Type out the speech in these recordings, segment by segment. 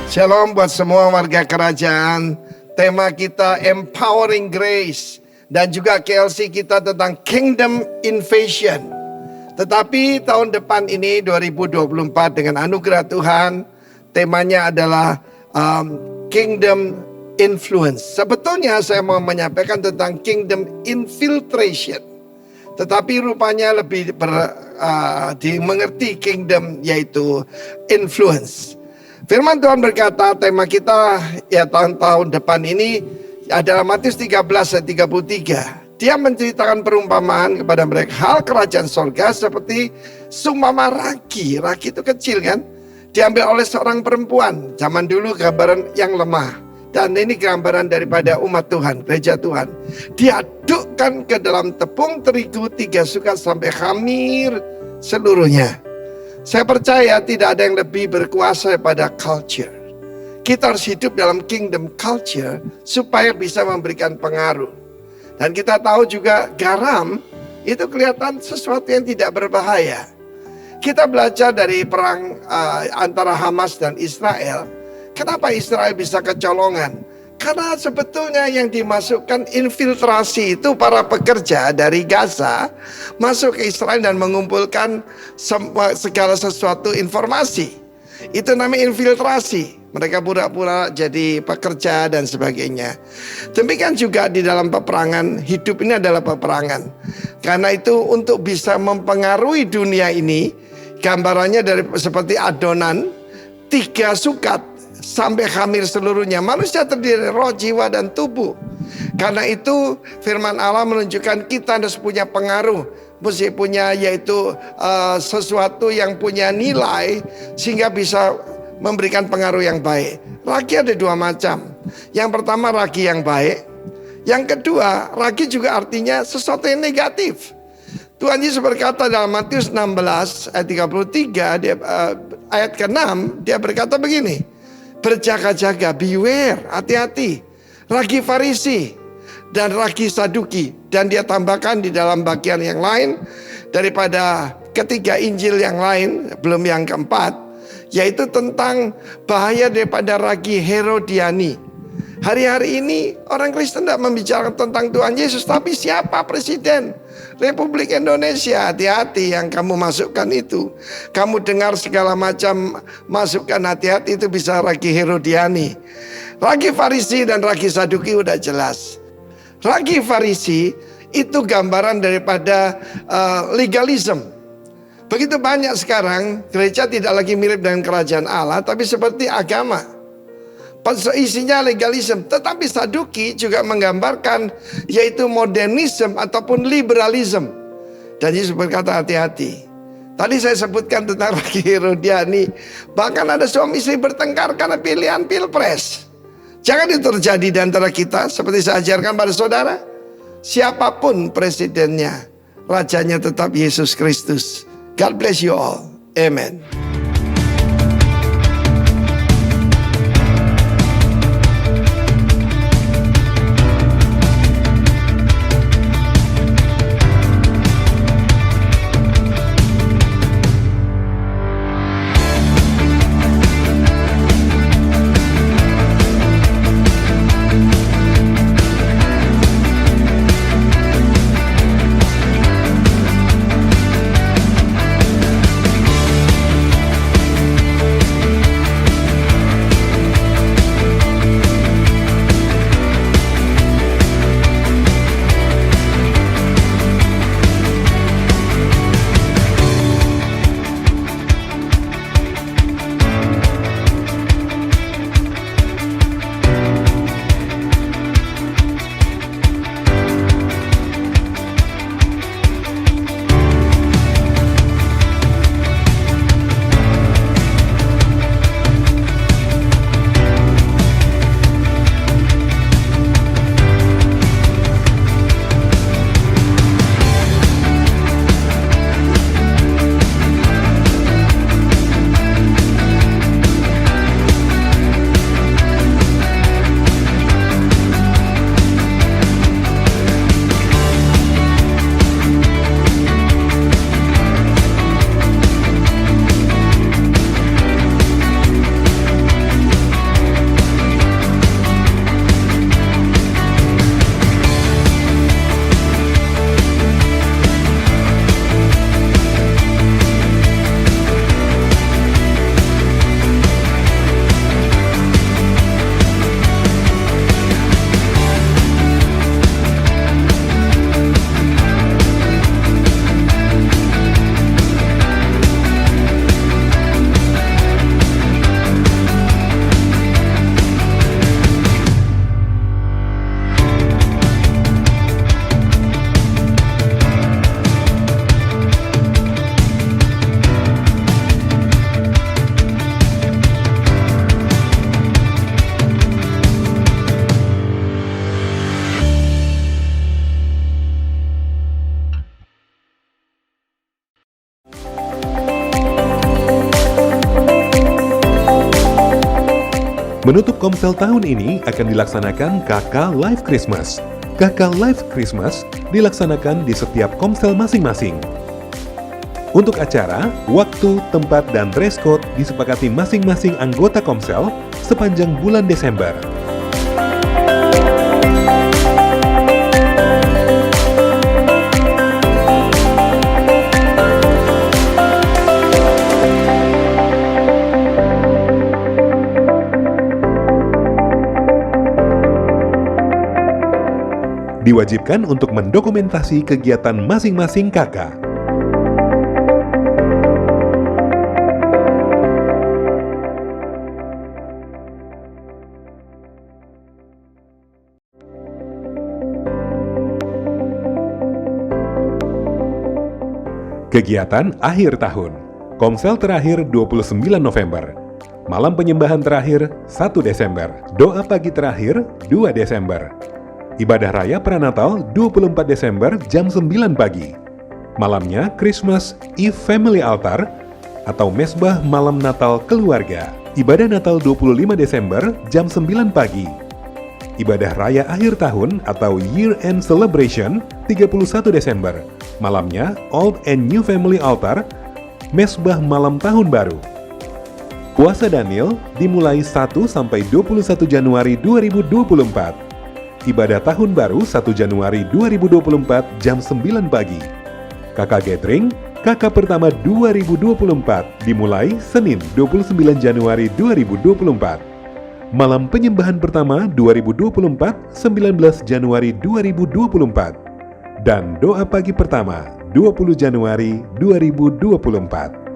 Shalom buat semua warga kerajaan. Tema kita Empowering Grace. Dan juga KLC kita tentang Kingdom Invasion. Tetapi tahun depan ini 2024 dengan anugerah Tuhan, temanya adalah Kingdom Influence. Sebetulnya saya mau menyampaikan tentang Kingdom Infiltration. Tetapi rupanya lebih dimengerti Kingdom yaitu Influence. Firman Tuhan berkata, tema kita ya tahun depan ini adalah Matius 13 ayat 33. Dia menceritakan perumpamaan kepada mereka hal kerajaan sorga seperti seumpama ragi. Ragi itu kecil kan, diambil oleh seorang perempuan. Zaman dulu gambaran yang lemah. Dan ini gambaran daripada umat Tuhan, gereja Tuhan. Diadukkan ke dalam tepung terigu 3 sukat sampai khamir seluruhnya. Saya percaya tidak ada yang lebih berkuasa pada culture. Kita harus hidup dalam kingdom culture supaya bisa memberikan pengaruh. Dan kita tahu juga garam itu kelihatan sesuatu yang tidak berbahaya. Kita belajar dari perang antara Hamas dan Israel. Kenapa Israel bisa kecolongan? Karena sebetulnya yang dimasukkan infiltrasi itu para pekerja dari Gaza masuk ke Israel dan mengumpulkan segala sesuatu informasi. Itu namanya infiltrasi. Mereka pura-pura jadi pekerja dan sebagainya. Demikian juga di dalam peperangan, hidup ini adalah peperangan. Karena itu untuk bisa mempengaruhi dunia ini, gambarannya dari seperti adonan 3 sukat sampai khamir seluruhnya. Manusia terdiri dari roh, jiwa, dan tubuh. Karena itu firman Allah menunjukkan kita harus punya pengaruh. Mesti punya yaitu sesuatu yang punya nilai sehingga bisa memberikan pengaruh yang baik. Ragi ada 2 macam. Yang pertama ragi yang baik. Yang kedua ragi juga artinya sesuatu yang negatif. Tuhan Yesus berkata dalam Matius 16 ayat 33 ayat ke-6 dia berkata begini. Berjaga-jaga, beware, hati-hati. Ragi Farisi dan ragi Saduki. Dan dia tambahkan di dalam bagian yang lain daripada ketiga Injil yang lain, belum yang keempat, yaitu tentang bahaya daripada ragi Herodiani. Hari-hari ini orang Kristen tidak membicarakan tentang Tuhan Yesus, tapi siapa presiden Republik Indonesia? Hati-hati yang kamu masukkan itu. Kamu dengar segala macam masukan, hati-hati itu bisa ragi Herodiani. Ragi Farisi dan ragi Saduki udah jelas. Ragi Farisi itu gambaran daripada legalism. Begitu banyak sekarang gereja tidak lagi mirip dengan kerajaan Allah, tapi seperti agama. Isinya legalisme. Tetapi Saduki juga menggambarkan yaitu modernisme ataupun liberalisme. Dan Yesus berkata hati-hati. Tadi saya sebutkan tentang ragi Herodiani. Bahkan ada suami istri bertengkar karena pilihan pilpres. Jangan itu terjadi di antara kita. Seperti saya ajarkan pada saudara, siapapun presidennya, rajanya tetap Yesus Kristus. God bless you all. Amen. Menutup Komsel tahun ini akan dilaksanakan KK Live Christmas. KK Live Christmas dilaksanakan di setiap Komsel masing-masing. Untuk acara, waktu, tempat, dan dress code disepakati masing-masing anggota Komsel sepanjang bulan Desember. Diwajibkan untuk mendokumentasi kegiatan masing-masing kakak. Kegiatan akhir tahun. Komsel terakhir 29 November. Malam penyembahan terakhir 1 Desember. Doa pagi terakhir 2 Desember. Ibadah Raya Pranatal 24 Desember jam 9 pagi. Malamnya Christmas Eve Family Altar atau Mesbah Malam Natal Keluarga. Ibadah Natal 25 Desember jam 9 pagi. Ibadah Raya Akhir Tahun atau Year End Celebration 31 Desember. Malamnya Old and New Family Altar, Mesbah Malam Tahun Baru. Puasa Daniel dimulai 1 sampai 21 Januari 2024. Ibadah Tahun Baru 1 Januari 2024 jam 9 pagi. KK Gathering, KK Pertama 2024 dimulai Senin 29 Januari 2024. Malam Penyembahan Pertama 2024 19 Januari 2024. Dan Doa Pagi Pertama 20 Januari 2024.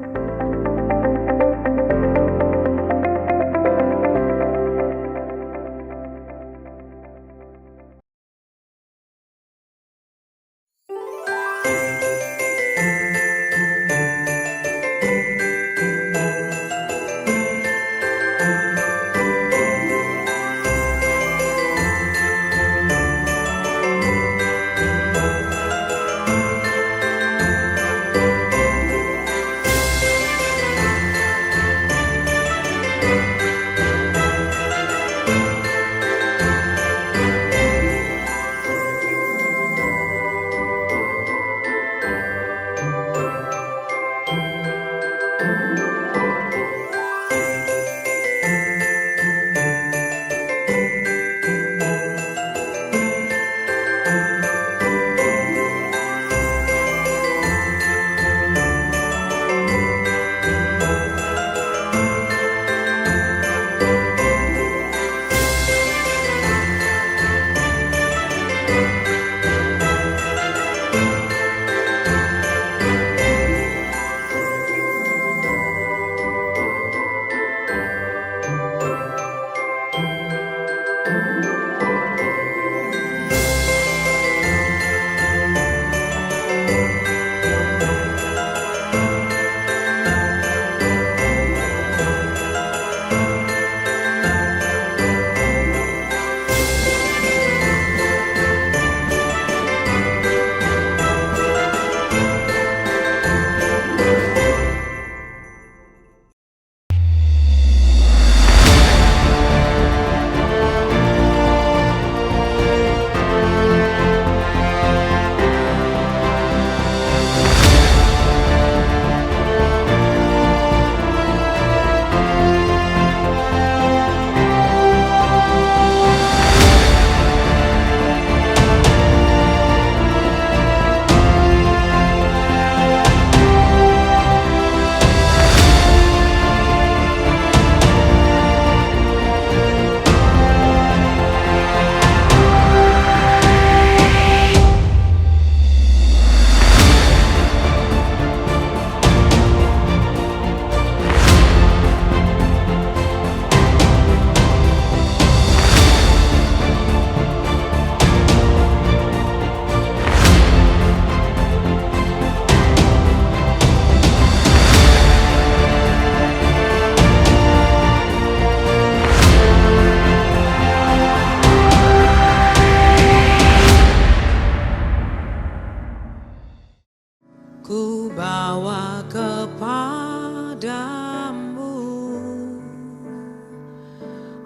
Ku bawa kepadamu,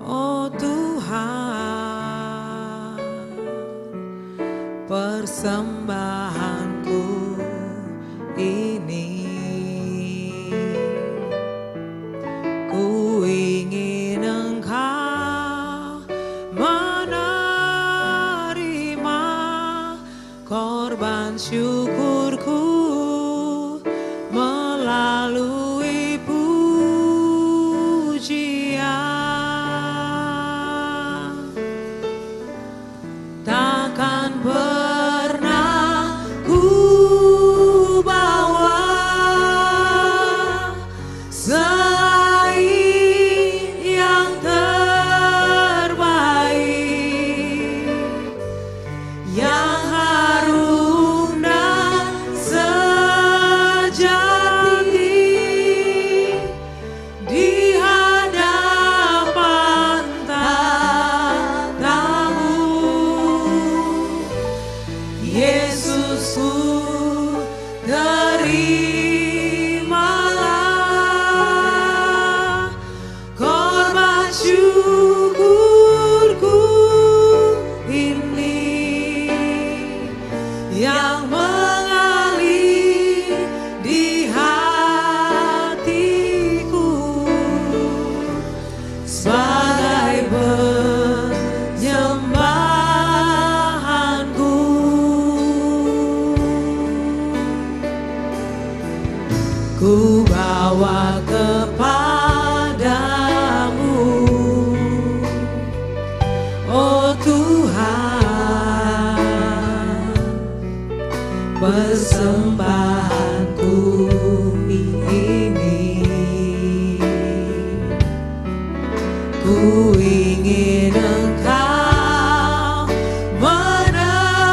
oh terimalah korban syukurku ini yang mengalir di hatiku sebagai penyembahanku. Ku bawa kepadamu, oh Tuhan, persembahanku ini. Ku ingin Engkau menerima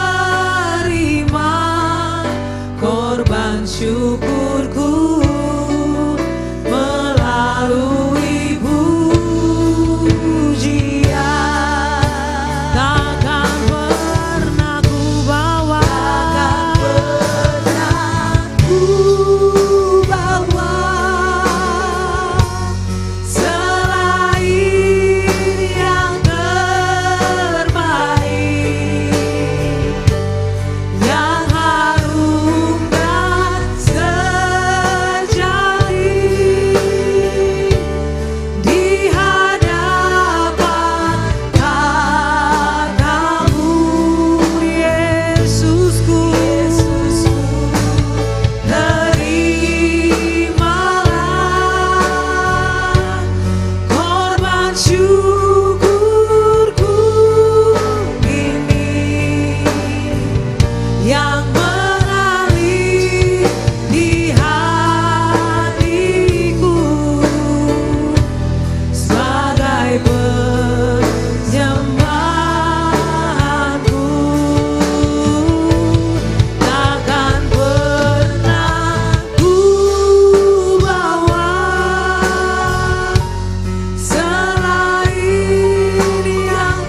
korban syukurku melalui pujian. Takkan pernah ku bawa, selain yang terbaik, yang harum dan sejati di hadapan katamu, Yesusku. Terimalah korban syukurku ini yang mengalir di hatiku sebagai penyembahanku. Takkan pernah ku bawa selain yang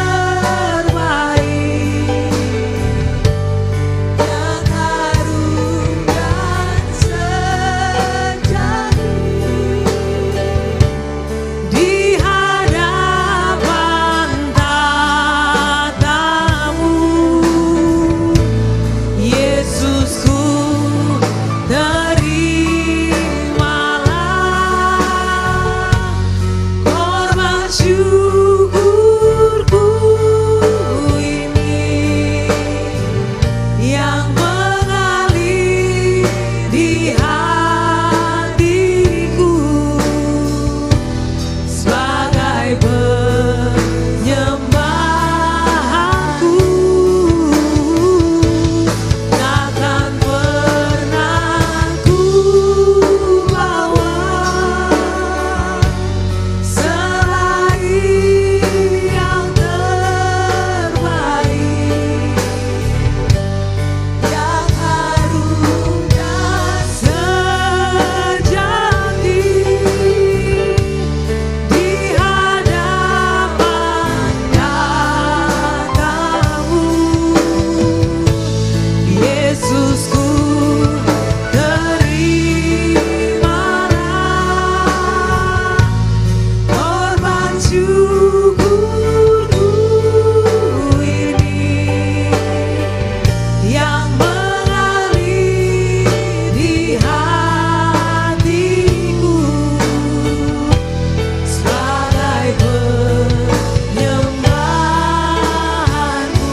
terbaik, yang harum dan sejati di hadapan tatamu, Yesusku. Terimalah korban syukurku ini yang mengalir di hatiku sebagai penyembahanku. Takkan pernah ku bawa selain yang terbaik, yang harum dan sejati di hadapan katamu, Yesusku. Terimalah korban syukurku ini yang mengalir di hatiku sebagai penyembahanku.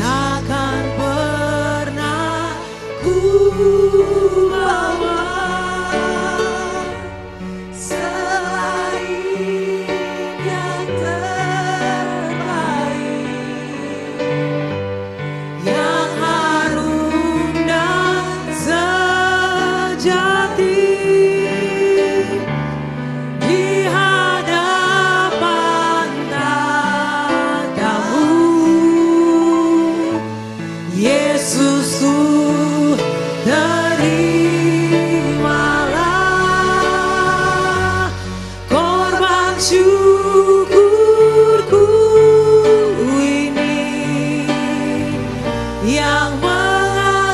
Takkan pernah ku bawa selain yang terbaik, yang harum dan sejati di hadapan tatamu, Yesusku. Terimalah korban syukurku ini yang mengalir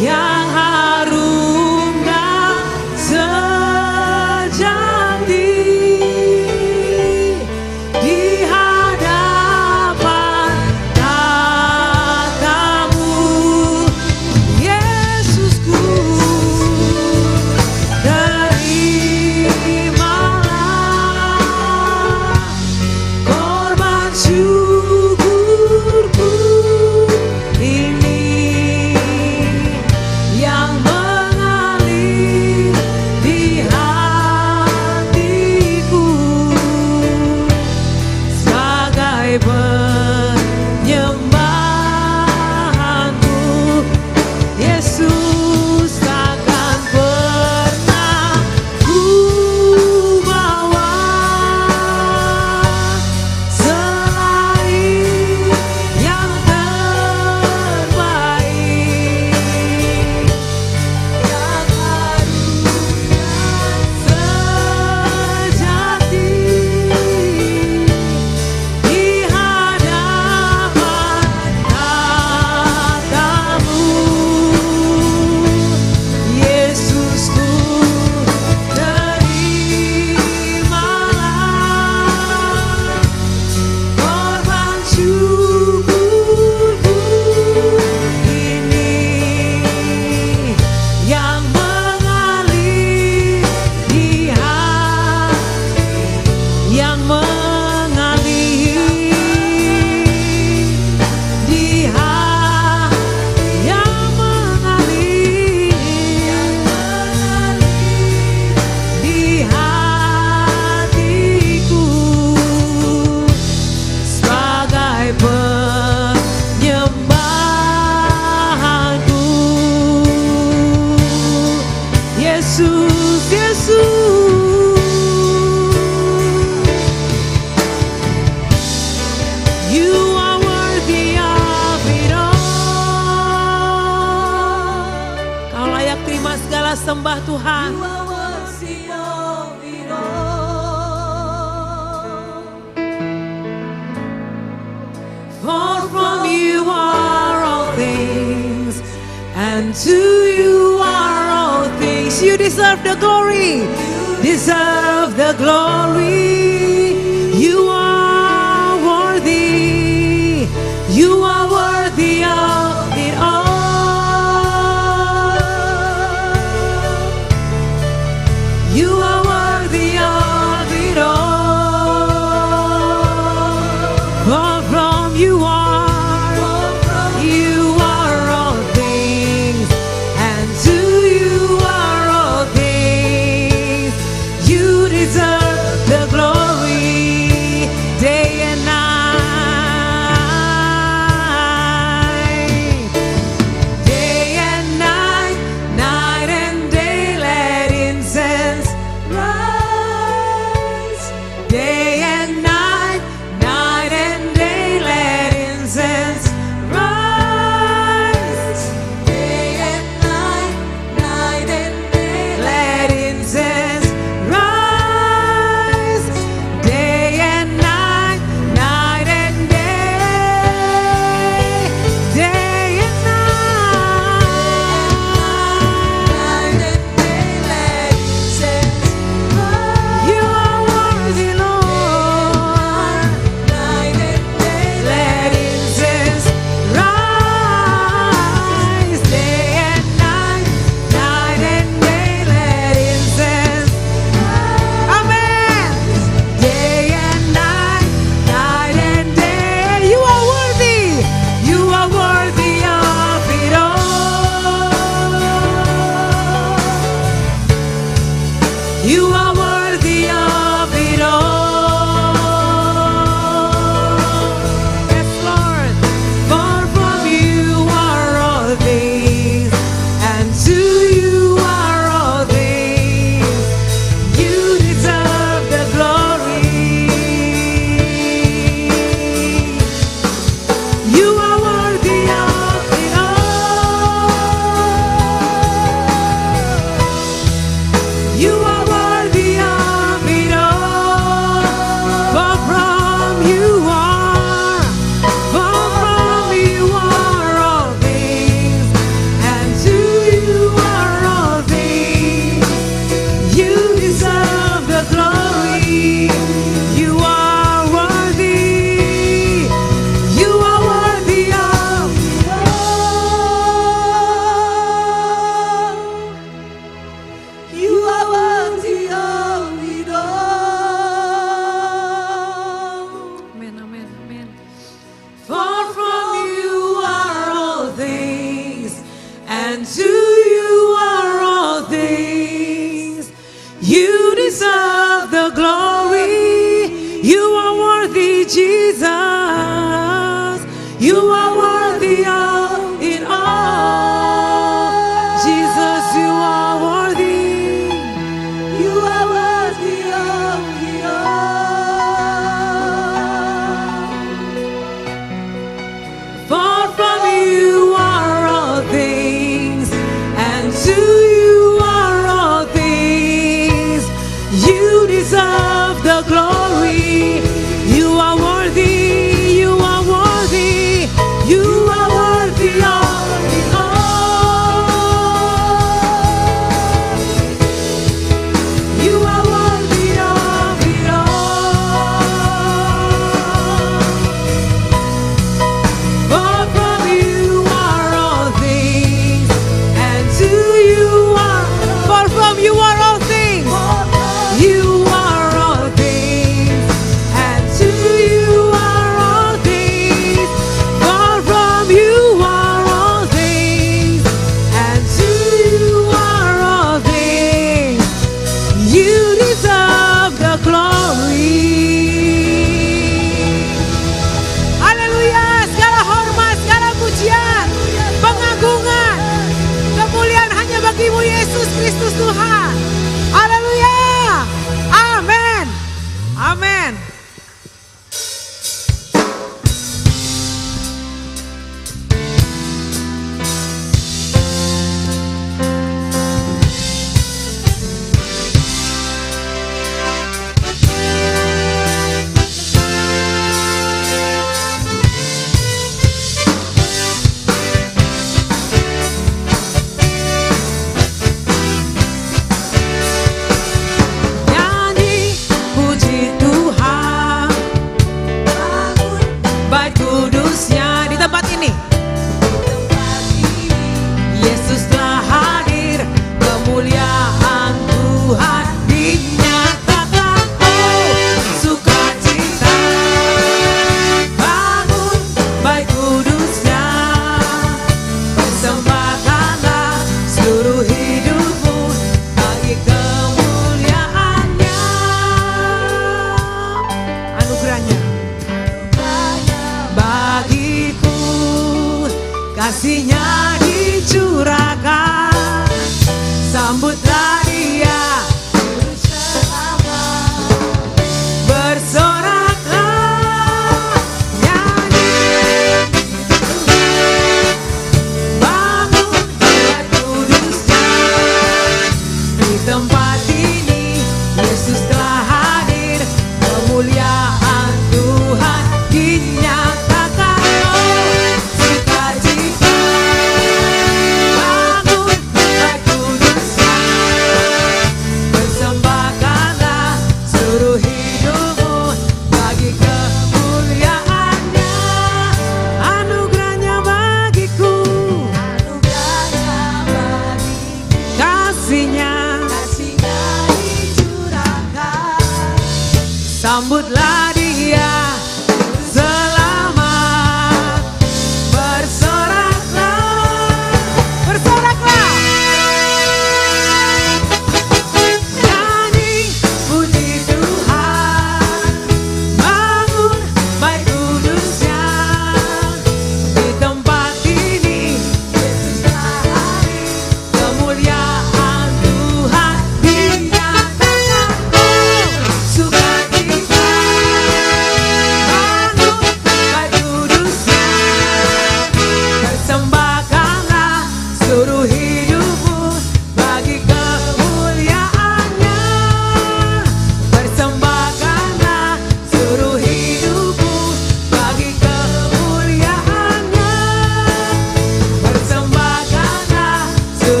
yang harum dan sejati di hadapan tatamu, Yesusku. Terimalah korban syukurku ini yang mengalir di hatiku sebagai penyembahanku. Yesus takkan pernah ku bawa selain yang terbaik, yang harum dan sejati di hadapan tatamu, Yesusku. Terimalah korban syukurku ini yang mengalir di hati, yang mengalir di hati, yang mengalir di hatiku sebagai penyembahanku. Yesus, Yesus, You are worthy of it all. Kau layak terima segala sembah Tuhan. You are worthy of it all. For from You are all things, and to You are all things. You deserve the glory. Deserve the glory. You are worthy. You are worthy of it all. You are worthy of it all. For from You are all things, and to You are all things. You deserve the glory day and night. Day and night, night and day, let incense rise. Day and night, night and day, let incense rise. Day and night, night and day, let incense rise. Day and night, night and day, day and night, let incense rise. You are worthy, Lord. Night and day, let incense rise. Day and night, night and day, let incense rise. Amen. Day and night, night and day, You are worthy. You are worthy of it all. You are worthy of it all. Yes, Lord. For from You are all things, and to You are all things. You deserve the glory. You are worthy of it all. You are worthy and to you are all things. You deserve the glory. You are worthy, Jesus. You are worthy of it all. Jesus, you are worthy. You are worthy of it all. For from you are all things, and to you are all things. You deserve the glory. You are worthy. You are worthy. You are worthy of it all. You are worthy of it all. For from you are all things, and to you are. For from you are all things. You are all things, and to you are all things. For from you are all things, and to you are all things. You deserve the glory. Haleluya, segala hormat, segala pujian, pengagungan, kemuliaan hanya bagimu Yesus Kristus Tuhan. Haleluya. Amin. Amin. Nyanyi puji Tuhan, baik kudusnya di tempat ini. Yesus telah hadir, kemuliaan Tuhan dinyatakan. Oh, sukacita, bangun baik kudusnya, persembahkanlah seluruh hidupmu bagi kemuliaannya. Anugerahnya bagiku, kasihnya dicurahkan. Sambutlah dia, bersoraklah, nyanyi. Bangun baik kudusnya, di tempat ini Yesus telah hadir, kemuliaan Tuhan dinyatakan. Oh, sukacita, bangun baik kudusnya, persembahkanlah seluruh hidupmu bagi kemuliaannya. Anugerahnya bagiku, kasihnya dicurahkan. Sambutlah dia, selamat, bersoraklah, bersoraklah. Nyanyi puji Tuhan, bangun baik kudusnya, di tempat ini Yesus telah hadir, kemuliaan Tuhan dinyatakan. Oh, sukacita,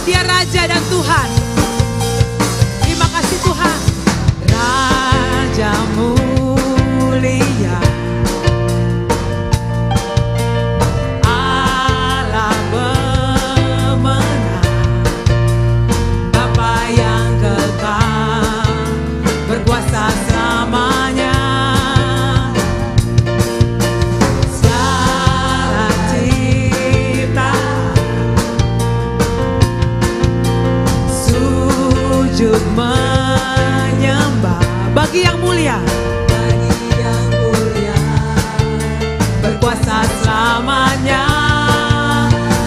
Dia Raja dan Tuhan. Terima kasih Tuhan. Raja mulia, Allah pemenang, Bapa yang kekal, berkuasa selamanya. Segala ciptaan sujud menyembah bagi yang mulia, berkuasa selamanya.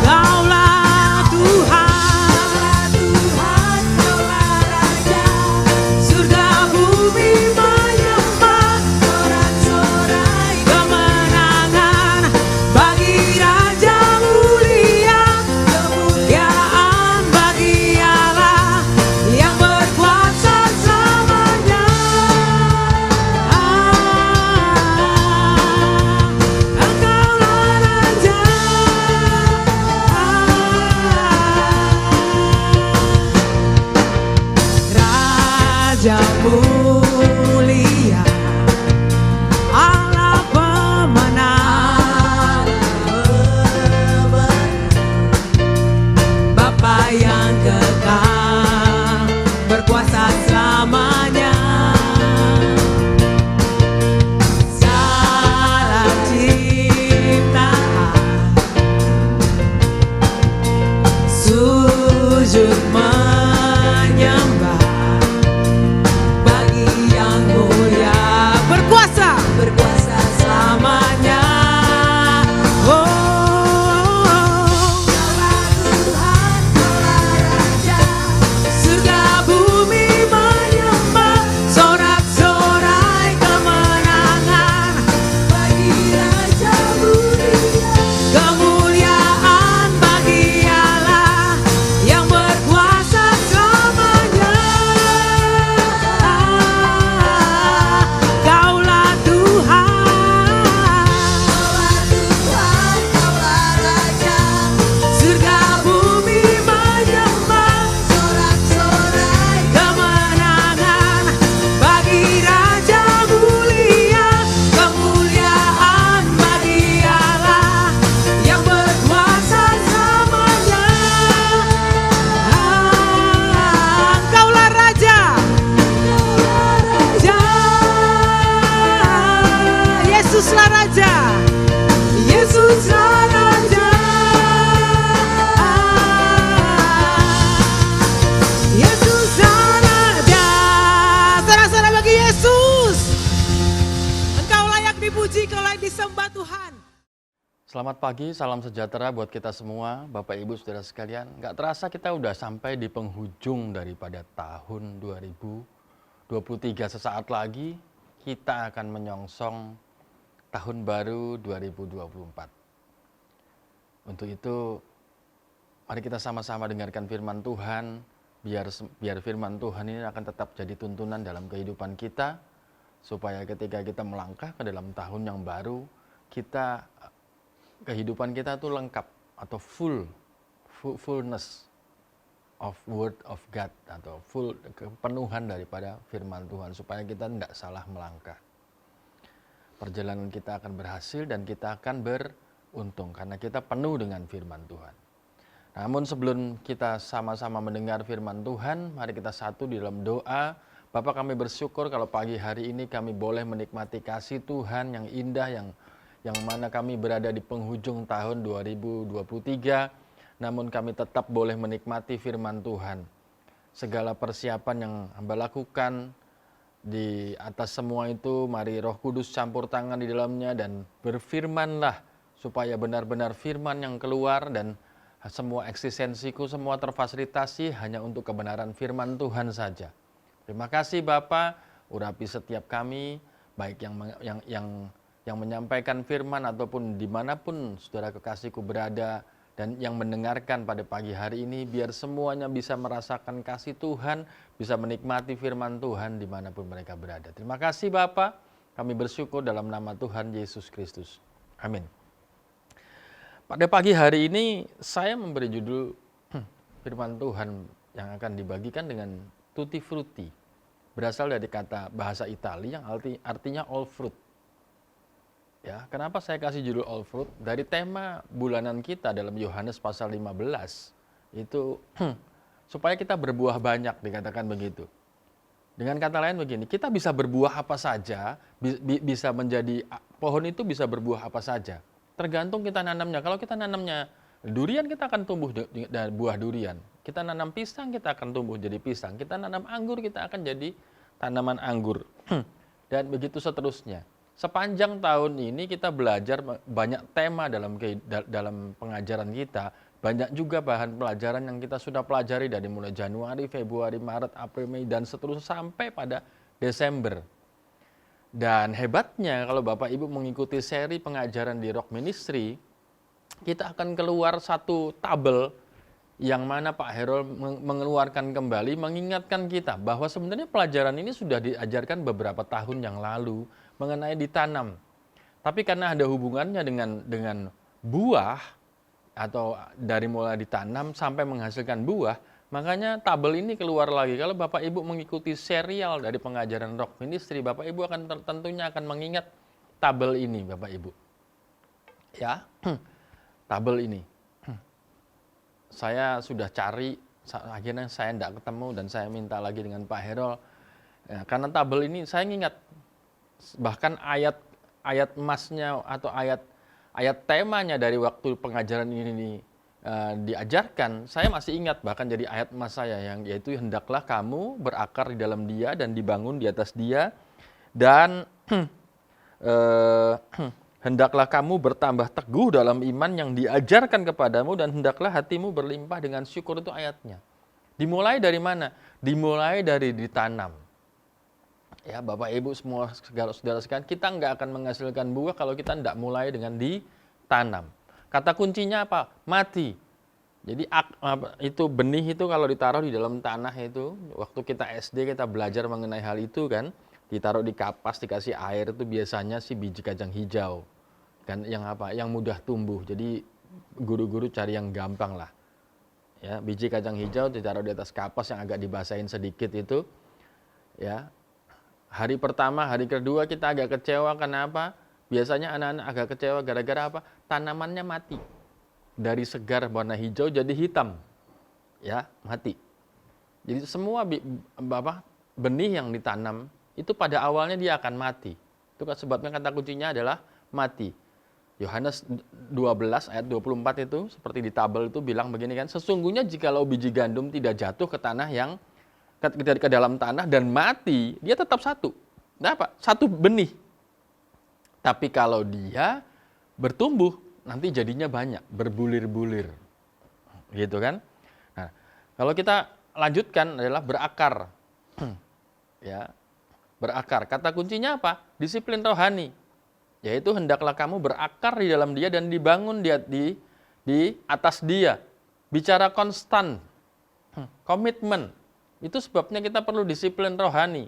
Kaulah Tuhan, Kaulah Raja, surga bumi menyembah, sorak-sorai kemenangan bagi Raja mulia, kemuliaan bagi Allah yang berkuasa selamanya. Engkaulah Raja, Raja mulia, Allah pemenang, Bapa yang kekal, berkuasa selamanya. Segala ciptaan sujud menyembah bagi yang mulia, berkuasa selamanya. Surga bumi menyembah, sorak-sorai kemenangan bagi Raja mulia, kemuliaan bagi Allah yang berkuasa selamanya. Kaulah Tuhan, Kaulah Raja, surga bumi menyembah, sorak-sorai kemenangan bagi Raja mulia, kemuliaan bagi Allah yang berkuasa selamanya. Kaulah Raja, Yesuslah Raja, Yesuslah Raja, Yesuslah Raja. Sorak-sorai bagi Yesus. Engkau layak dipuji, Engkau layak disembah Tuhan. Selamat pagi, salam sejahtera buat kita semua, Bapak Ibu Saudara sekalian. Nggak terasa kita udah sampai di penghujung daripada tahun 2023. Sesaat lagi kita akan menyongsong tahun baru 2024. Untuk itu, mari kita sama-sama dengarkan firman Tuhan, biar firman Tuhan ini akan tetap jadi tuntunan dalam kehidupan kita, supaya ketika kita melangkah ke dalam tahun yang baru, kehidupan kita tuh lengkap atau fullness of word of God, atau full kepenuhan daripada firman Tuhan, supaya kita tidak salah melangkah. Perjalanan kita akan berhasil dan kita akan beruntung karena kita penuh dengan firman Tuhan. Namun sebelum kita sama-sama mendengar firman Tuhan, mari kita satu di dalam doa. Bapa, kami bersyukur kalau pagi hari ini kami boleh menikmati kasih Tuhan yang indah, yang mana kami berada di penghujung tahun 2023, namun kami tetap boleh menikmati firman Tuhan. Segala persiapan yang Hamba lakukan, di atas semua itu, mari Roh Kudus campur tangan di dalamnya dan berfirmanlah, supaya benar-benar firman yang keluar dan semua eksistensiku, semua terfasilitasi hanya untuk kebenaran firman Tuhan saja. Terima kasih Bapa, urapi setiap kami, baik yang menyampaikan firman ataupun dimanapun saudara kekasihku berada, dan yang mendengarkan pada pagi hari ini, biar semuanya bisa merasakan kasih Tuhan, bisa menikmati firman Tuhan dimanapun mereka berada. Terima kasih Bapa, kami bersyukur dalam nama Tuhan Yesus Kristus. Amin. Pada pagi hari ini saya memberi judul firman Tuhan yang akan dibagikan dengan tutti frutti. Berasal dari kata bahasa Italia yang artinya all fruit. Ya, kenapa saya kasih judul all fruit? Dari tema bulanan kita dalam Yohanes pasal 15 itu supaya kita berbuah banyak, dikatakan begitu. Dengan kata lain begini, kita bisa berbuah apa saja, bisa menjadi pohon itu bisa berbuah apa saja. Tergantung kita nanamnya. Kalau kita nanamnya durian, kita akan tumbuh buah durian. Kita nanam pisang, kita akan tumbuh jadi pisang. Kita nanam anggur, kita akan jadi tanaman anggur. Dan begitu seterusnya. Sepanjang tahun ini kita belajar banyak tema dalam pengajaran kita. Banyak juga bahan pelajaran yang kita sudah pelajari dari mulai Januari, Februari, Maret, April, Mei, dan seterusnya sampai pada Desember. Dan hebatnya kalau Bapak Ibu mengikuti seri pengajaran di Rock Ministry, kita akan keluar satu tabel yang mana Pak Herol mengeluarkan kembali, mengingatkan kita bahwa sebenarnya pelajaran ini sudah diajarkan beberapa tahun yang lalu mengenai ditanam. Tapi karena ada hubungannya dengan buah, atau dari mulai ditanam sampai menghasilkan buah, makanya tabel ini keluar lagi. Kalau Bapak Ibu mengikuti serial dari pengajaran Rock Ministry, Bapak Ibu akan tentunya akan mengingat tabel ini, Bapak Ibu. Ya, tabel ini. Saya sudah cari, akhirnya saya tidak ketemu dan saya minta lagi dengan Pak Herol. Ya, karena tabel ini saya ingat, bahkan ayat emasnya atau ayat temanya dari waktu pengajaran ini diajarkan, saya masih ingat, bahkan jadi ayat emas saya, yang yaitu hendaklah kamu berakar di dalam Dia dan dibangun di atas Dia, dan hendaklah kamu bertambah teguh dalam iman yang diajarkan kepadamu, dan hendaklah hatimu berlimpah dengan syukur. Itu ayatnya. Dimulai dari mana? Dimulai dari ditanam. Ya, Bapak Ibu semua saudara sekalian, kita nggak akan menghasilkan buah kalau kita tidak mulai dengan ditanam. Kata kuncinya apa? Mati. Jadi itu benih itu kalau ditaruh di dalam tanah itu, waktu kita SD kita belajar mengenai hal itu kan, ditaruh di kapas, dikasih air, itu biasanya sih biji kacang hijau. Kan yang apa? Yang mudah tumbuh. Jadi guru-guru cari yang gampang lah. Ya, biji kacang hijau ditaruh di atas kapas yang agak dibasahin sedikit itu. Ya. Hari pertama, hari kedua kita agak kecewa. Kenapa? Biasanya anak-anak agak kecewa gara-gara apa? Tanamannya mati. Dari segar warna hijau jadi hitam. Ya, mati. Jadi semua benih yang ditanam itu pada awalnya dia akan mati. Itu sebabnya kata kuncinya adalah mati. Yohanes 12 ayat 24 itu seperti di tabel itu bilang begini kan, sesungguhnya jikalau biji gandum tidak jatuh ke tanah yang ke dalam tanah dan mati, dia tetap satu. Nah, apa? Satu benih. Tapi kalau dia bertumbuh, nanti jadinya banyak, berbulir-bulir. Gitu kan? Nah, kalau kita lanjutkan adalah berakar. Ya. Berakar. Kata kuncinya apa? Disiplin rohani. Yaitu hendaklah kamu berakar di dalam Dia dan dibangun di atas Dia. Bicara konstan. Komitmen. Itu sebabnya kita perlu disiplin rohani.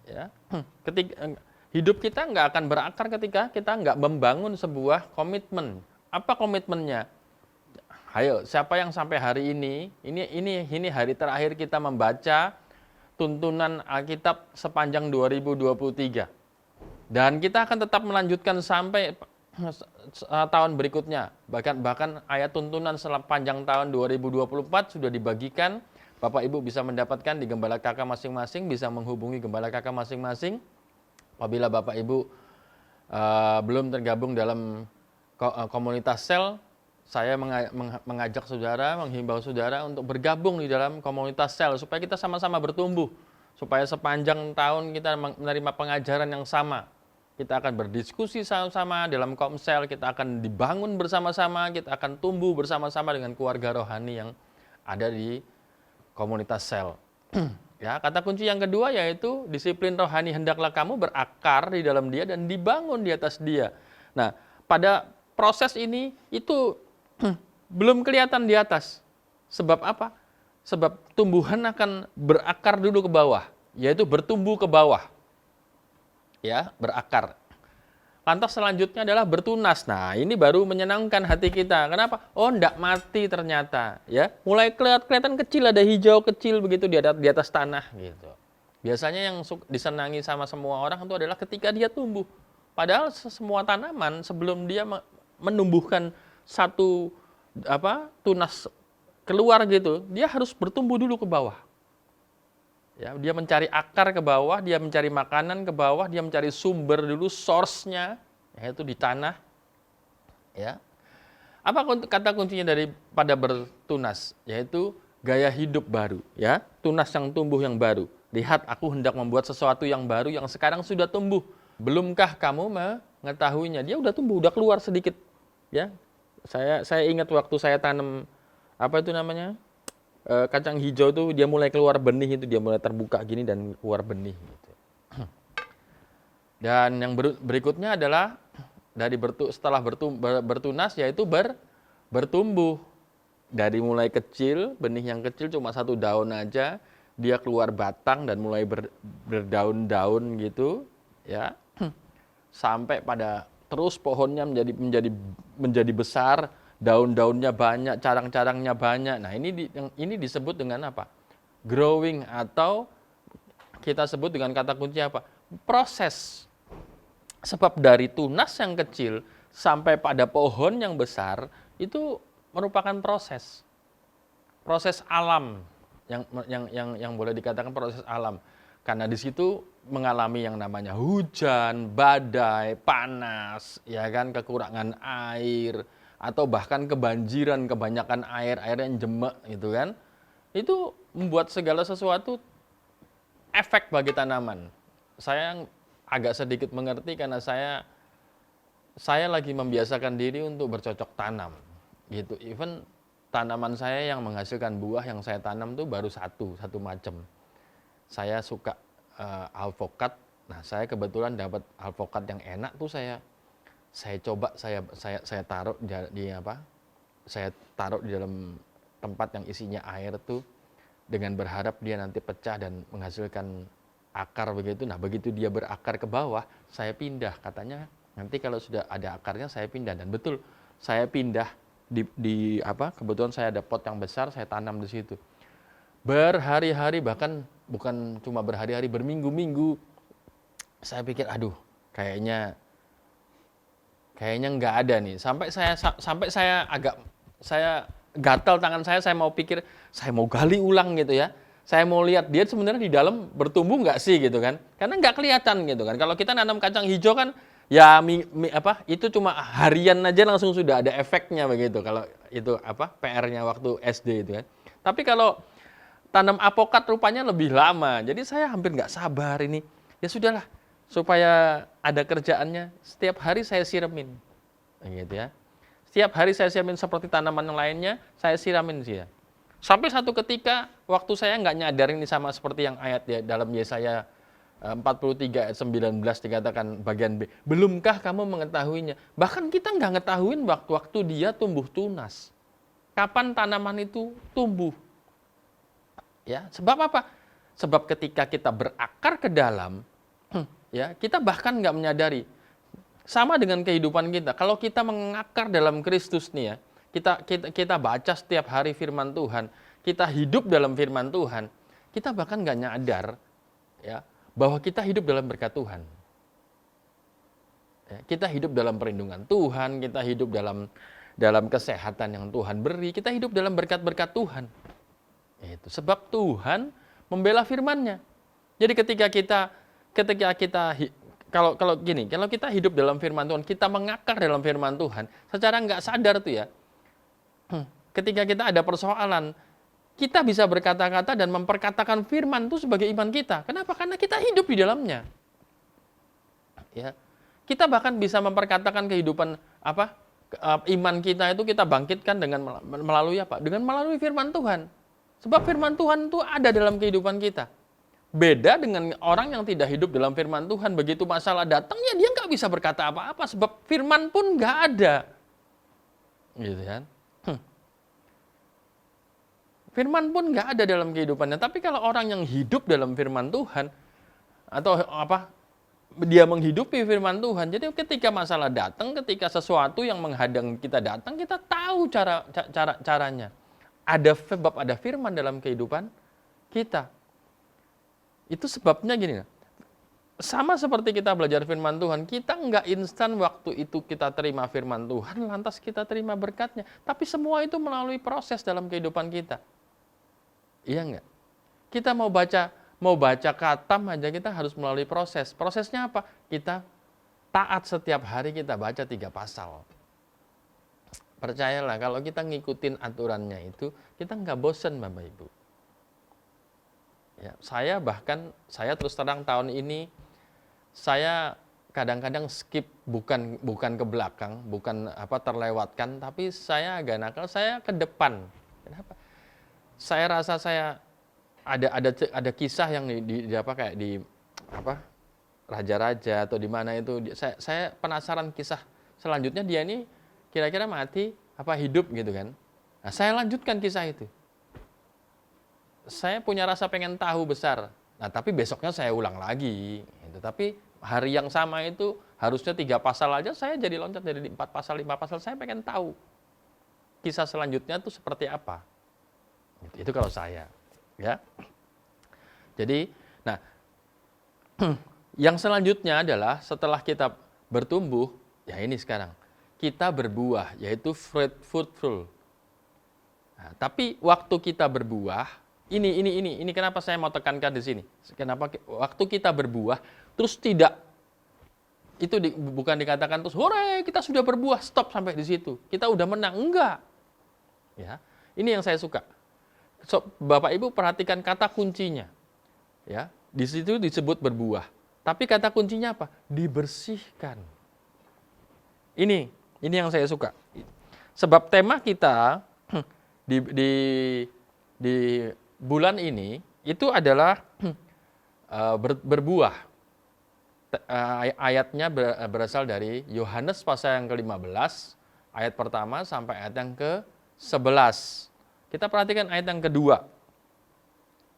Ya. Hidup kita nggak akan berakar ketika kita nggak membangun sebuah komitmen. Apa komitmennya? Ayo, siapa yang sampai hari ini hari terakhir kita membaca tuntunan Alkitab sepanjang 2023. Dan kita akan tetap melanjutkan sampai tahun berikutnya. Bahkan ayat tuntunan sepanjang tahun 2024 sudah dibagikan. Bapak Ibu bisa mendapatkan di Gembala KK masing-masing, bisa menghubungi Gembala KK masing-masing. Apabila Bapak Ibu belum tergabung dalam komunitas sel, saya mengajak saudara, menghimbau saudara untuk bergabung di dalam komunitas sel supaya kita sama-sama bertumbuh, supaya sepanjang tahun kita menerima pengajaran yang sama. Kita akan berdiskusi sama-sama dalam komsel, kita akan dibangun bersama-sama, kita akan tumbuh bersama-sama dengan keluarga rohani yang ada di komunitas sel. Ya, kata kunci yang kedua yaitu disiplin rohani, hendaklah kamu berakar di dalam Dia dan dibangun di atas Dia. Nah, pada proses ini itu belum kelihatan di atas. Sebab apa? Sebab tumbuhan akan berakar dulu ke bawah, yaitu bertumbuh ke bawah. Ya, berakar. Lantas selanjutnya adalah bertunas. Nah, ini baru menyenangkan hati kita. Kenapa? Oh, enggak mati ternyata, ya. Mulai kelihatan kecil, ada hijau kecil begitu di atas tanah gitu. Biasanya yang disenangi sama semua orang itu adalah ketika dia tumbuh. Padahal semua tanaman sebelum dia menumbuhkan satu tunas keluar gitu, dia harus bertumbuh dulu ke bawah. Ya, dia mencari akar ke bawah, dia mencari makanan ke bawah, dia mencari sumber dulu, source-nya, yaitu di tanah. Ya. Apa kata kuncinya daripada bertunas? Yaitu gaya hidup baru. Ya, tunas yang tumbuh yang baru. Lihat, aku hendak membuat sesuatu yang baru yang sekarang sudah tumbuh. Belumkah kamu mengetahuinya? Dia udah tumbuh, udah keluar sedikit. Ya, saya ingat waktu saya tanam apa itu namanya? Kacang hijau tuh dia mulai keluar benih, itu dia mulai terbuka gini dan keluar benih gitu. Dan yang berikutnya adalah setelah bertunas yaitu bertumbuh. Dari mulai kecil, benih yang kecil cuma satu daun aja, dia keluar batang dan mulai berdaun-daun gitu, ya. Sampai pada terus pohonnya menjadi besar. Daun-daunnya banyak, carang-carangnya banyak. Nah, ini disebut dengan apa? Growing, atau kita sebut dengan kata kunci apa? Proses. Sebab dari tunas yang kecil sampai pada pohon yang besar itu merupakan proses. Proses alam yang boleh dikatakan proses alam. Karena di situ mengalami yang namanya hujan, badai, panas, ya kan, kekurangan air, atau bahkan kebanjiran, kebanyakan air yang jemek gitu kan. Itu membuat segala sesuatu efek bagi tanaman. Saya agak sedikit mengerti karena saya lagi membiasakan diri untuk bercocok tanam gitu. Even tanaman saya yang menghasilkan buah yang saya tanam tuh baru satu macam. Saya suka alpukat. Nah, saya kebetulan dapat alpukat yang enak tuh saya coba saya taruh saya taruh di dalam tempat yang isinya air tuh dengan berharap dia nanti pecah dan menghasilkan akar begitu. Nah, begitu dia berakar ke bawah, saya pindah. Katanya nanti kalau sudah ada akarnya saya pindah, dan betul saya pindah kebetulan saya ada pot yang besar, saya tanam di situ. Berhari-hari, bahkan bukan cuma berhari-hari, berminggu-minggu saya pikir kayaknya nggak ada nih. Sampai saya gatal tangan saya mau pikir, saya mau gali ulang gitu ya. Saya mau lihat dia sebenarnya di dalam bertumbuh nggak sih gitu kan. Karena nggak kelihatan gitu kan. Kalau kita nanam kacang hijau kan ya itu cuma harian aja langsung sudah ada efeknya begitu. Kalau itu PR-nya waktu SD itu kan. Tapi kalau tanam apokat rupanya lebih lama. Jadi saya hampir nggak sabar ini. Ya sudahlah, supaya ada kerjaannya, setiap hari saya siramin, gitu ya. Setiap hari saya siramin seperti tanaman yang lainnya, saya siramin dia. Sampai satu ketika, waktu saya nggak nyadar ini sama seperti yang ayat ya, dalam Yesaya 43 ayat 19 dikatakan bagian B. Belumkah kamu mengetahuinya? Bahkan kita nggak ngetahuin waktu dia tumbuh tunas. Kapan tanaman itu tumbuh? Ya, sebab apa? Sebab ketika kita berakar ke dalam, ya, kita bahkan nggak menyadari. Sama dengan kehidupan kita. Kalau kita mengakar dalam Kristus nih ya, kita baca setiap hari firman Tuhan, kita hidup dalam firman Tuhan, kita bahkan nggak nyadar ya bahwa kita hidup dalam berkat Tuhan. Ya, kita hidup dalam perlindungan Tuhan, kita hidup dalam kesehatan yang Tuhan beri, kita hidup dalam berkat-berkat Tuhan. Itu sebab Tuhan membela firman-Nya. Jadi ketika kita kalau kita hidup dalam firman Tuhan, kita mengakar dalam firman Tuhan, secara nggak sadar tuh ya, ketika kita ada persoalan, kita bisa berkata-kata dan memperkatakan firman itu sebagai iman kita. Kenapa? Karena kita hidup di dalamnya. Ya, kita bahkan bisa memperkatakan kehidupan iman kita itu kita bangkitkan dengan melalui apa? Dengan melalui firman Tuhan. Sebab firman Tuhan itu ada dalam kehidupan kita. Beda dengan orang yang tidak hidup dalam firman Tuhan. Begitu masalah datang, ya dia nggak bisa berkata apa-apa. Sebab firman pun nggak ada. Gitu kan. Firman pun nggak ada dalam kehidupannya. Tapi kalau orang yang hidup dalam firman Tuhan, atau dia menghidupi firman Tuhan. Jadi ketika masalah datang, ketika sesuatu yang menghadang kita datang, kita tahu caranya. Ada sebab, ada firman dalam kehidupan kita. Itu sebabnya gini, sama seperti kita belajar firman Tuhan, kita nggak instan waktu itu kita terima firman Tuhan, lantas kita terima berkatnya. Tapi semua itu melalui proses dalam kehidupan kita. Iya nggak? Kita mau baca khatam aja kita harus melalui proses. Prosesnya apa? Kita taat setiap hari kita baca 3 pasal. Percayalah kalau kita ngikutin aturannya itu, kita nggak bosen Bapak Ibu. Ya, saya terus terang tahun ini, saya kadang-kadang skip bukan ke belakang, bukan terlewatkan, tapi saya agak nakal, saya ke depan. Kenapa? Saya rasa saya ada kisah yang di raja-raja atau di mana itu, saya penasaran kisah selanjutnya dia ini kira-kira mati apa hidup gitu kan. Nah, saya lanjutkan kisah itu. Saya punya rasa pengen tahu besar. Nah, tapi besoknya saya ulang lagi. Gitu. Tapi hari yang sama itu harusnya 3 pasal aja, saya jadi loncat dari 4 pasal, 5 pasal. Saya pengen tahu kisah selanjutnya itu seperti apa. Itu kalau saya. Ya. Jadi, nah, yang selanjutnya adalah setelah kita bertumbuh, ya ini sekarang, kita berbuah, yaitu fruitful. Nah, tapi waktu kita berbuah, ini kenapa saya mau tekankan di sini. Kenapa waktu kita berbuah terus tidak itu bukan dikatakan terus hore kita sudah berbuah stop sampai di situ. Kita udah menang, enggak. Ya. Ini yang saya suka. Bapak Ibu perhatikan kata kuncinya. Ya, di situ disebut berbuah. Tapi kata kuncinya apa? Dibersihkan. Ini yang saya suka. Sebab tema kita di bulan ini itu adalah berbuah. Ayatnya berasal dari Yohanes pasal yang ke-15, ayat pertama sampai ayat yang ke-11. Kita perhatikan ayat yang kedua.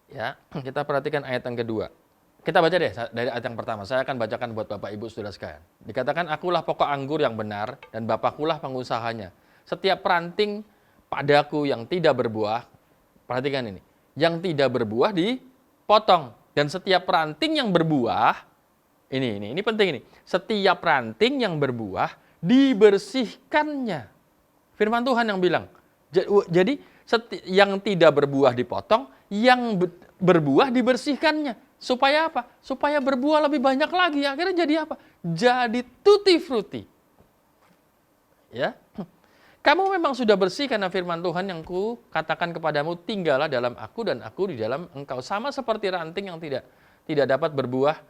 Ya, kita perhatikan ayat yang kedua. Kita baca deh dari ayat yang pertama. Saya akan bacakan buat Bapak Ibu Saudara sekalian. Dikatakan, akulah pokok anggur yang benar dan Bapakkulah pengusahanya. Setiap ranting padaku yang tidak berbuah, perhatikan ini, yang tidak berbuah dipotong. Dan setiap ranting yang berbuah, ini penting ini. Setiap ranting yang berbuah dibersihkannya. Firman Tuhan yang bilang. Jadi yang tidak berbuah dipotong, yang berbuah dibersihkannya. Supaya apa? Supaya berbuah lebih banyak lagi. Akhirnya jadi apa? Jadi tutti frutti. Ya. Kamu memang sudah bersih karena firman Tuhan yang ku katakan kepadamu, tinggallah dalam aku dan aku di dalam engkau. Sama seperti ranting yang tidak dapat berbuah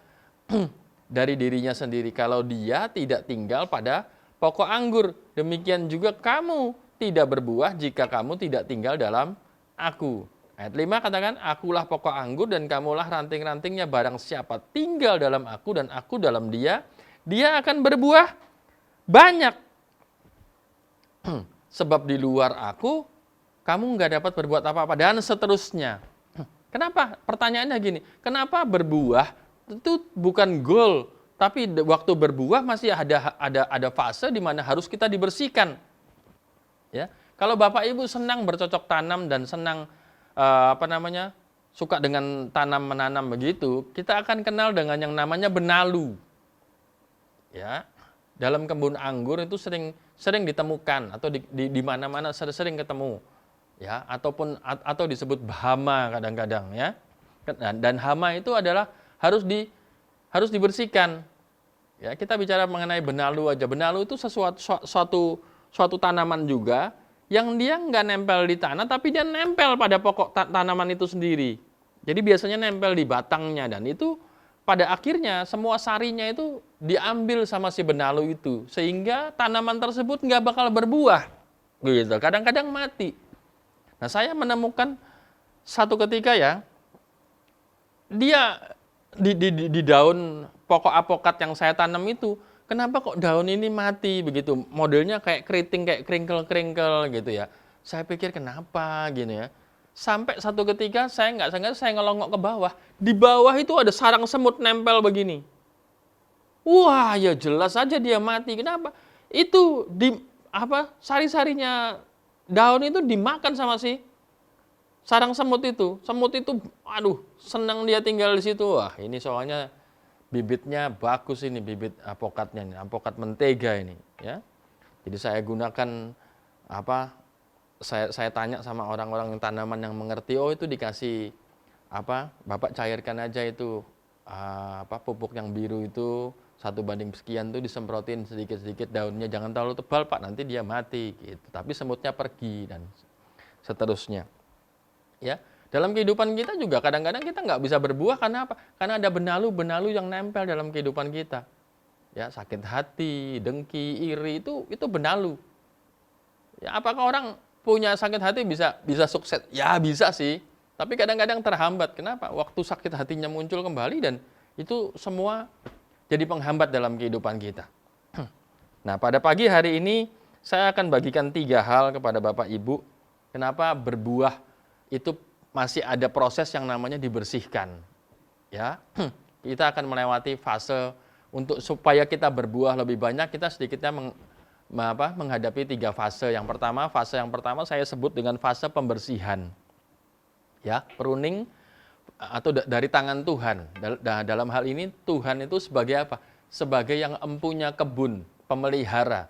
dari dirinya sendiri kalau dia tidak tinggal pada pokok anggur. Demikian juga kamu tidak berbuah jika kamu tidak tinggal dalam aku. Ayat 5 katakan, akulah pokok anggur dan kamulah ranting-rantingnya. Barang siapa tinggal dalam aku dan aku dalam dia, dia akan berbuah banyak. Sebab di luar aku, kamu nggak dapat berbuat apa-apa. Dan seterusnya. Kenapa? Pertanyaannya gini, kenapa berbuah itu bukan goal, tapi waktu berbuah masih ada fase di mana harus kita dibersihkan. Ya, kalau Bapak Ibu senang bercocok tanam dan senang suka dengan tanam menanam begitu, kita akan kenal dengan yang namanya benalu. Ya, dalam kebun anggur itu sering ditemukan atau di mana-mana sering ketemu. Ya, atau disebut hama kadang-kadang ya. Dan hama itu adalah harus dibersihkan. Ya, kita bicara mengenai benalu aja. Benalu itu suatu tanaman juga yang dia nggak nempel di tanah, tapi dia nempel pada pokok tanaman itu sendiri. Jadi biasanya nempel di batangnya, dan itu pada akhirnya semua sarinya itu diambil sama si benalu itu, sehingga tanaman tersebut nggak bakal berbuah. Gitu. Kadang-kadang mati. Nah, saya menemukan satu ketika ya, dia di daun pokok apokat yang saya tanam itu, kenapa kok daun ini mati begitu? Modelnya kayak keriting, kayak kringkel-kringkel gitu ya. Saya pikir kenapa gini ya. Sampai satu ketika saya nggak sengaja saya ngelongok ke bawah. Di bawah itu ada sarang semut nempel begini. Wah, ya jelas saja dia mati. Kenapa? Itu sari-sarinya daun itu dimakan sama si sarang semut itu. Semut itu, aduh, senang dia tinggal di situ. Wah, ini soalnya bibitnya bagus ini, bibit apokatnya ini, apokat mentega ini, ya. Jadi saya gunakan saya tanya sama orang-orang yang tanaman yang mengerti, oh itu dikasih Bapak cairkan aja itu pupuk yang biru itu 1 banding sekian tuh disemprotin sedikit-sedikit daunnya, jangan terlalu tebal Pak, nanti dia mati gitu. Tapi semutnya pergi dan seterusnya. Ya, dalam kehidupan kita juga kadang-kadang kita nggak bisa berbuah karena apa? Karena ada benalu-benalu yang nempel dalam kehidupan kita. Ya, sakit hati, dengki, iri itu benalu. Ya, apakah orang punya sakit hati bisa sukses? Ya, bisa sih. Tapi kadang-kadang terhambat. Kenapa? Waktu sakit hatinya muncul kembali dan itu semua jadi penghambat dalam kehidupan kita. Nah, pada pagi hari ini saya akan bagikan 3 hal kepada Bapak Ibu. Kenapa berbuah itu masih ada proses yang namanya dibersihkan. Ya, kita akan melewati fase untuk supaya kita berbuah lebih banyak, kita sedikitnya menghadapi 3 fase. Fase yang pertama saya sebut dengan fase pembersihan. Ya, pruning atau dari tangan Tuhan. Dalam hal ini Tuhan itu sebagai apa? Sebagai yang empunya kebun, pemelihara.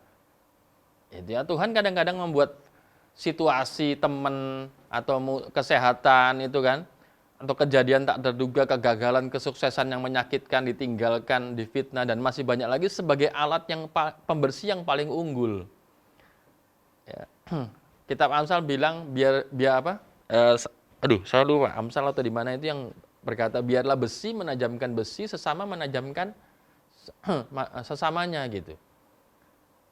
Itu ya, Tuhan kadang-kadang membuat situasi teman atau kesehatan itu kan, atau kejadian tak terduga, kegagalan, kesuksesan yang menyakitkan, ditinggalkan, difitnah, dan masih banyak lagi sebagai alat yang pembersih yang paling unggul. Ya. Kitab Amsal bilang biar apa? Saya lupa Amsal atau di mana itu yang berkata biarlah besi menajamkan besi, sesama menajamkan sesamanya gitu.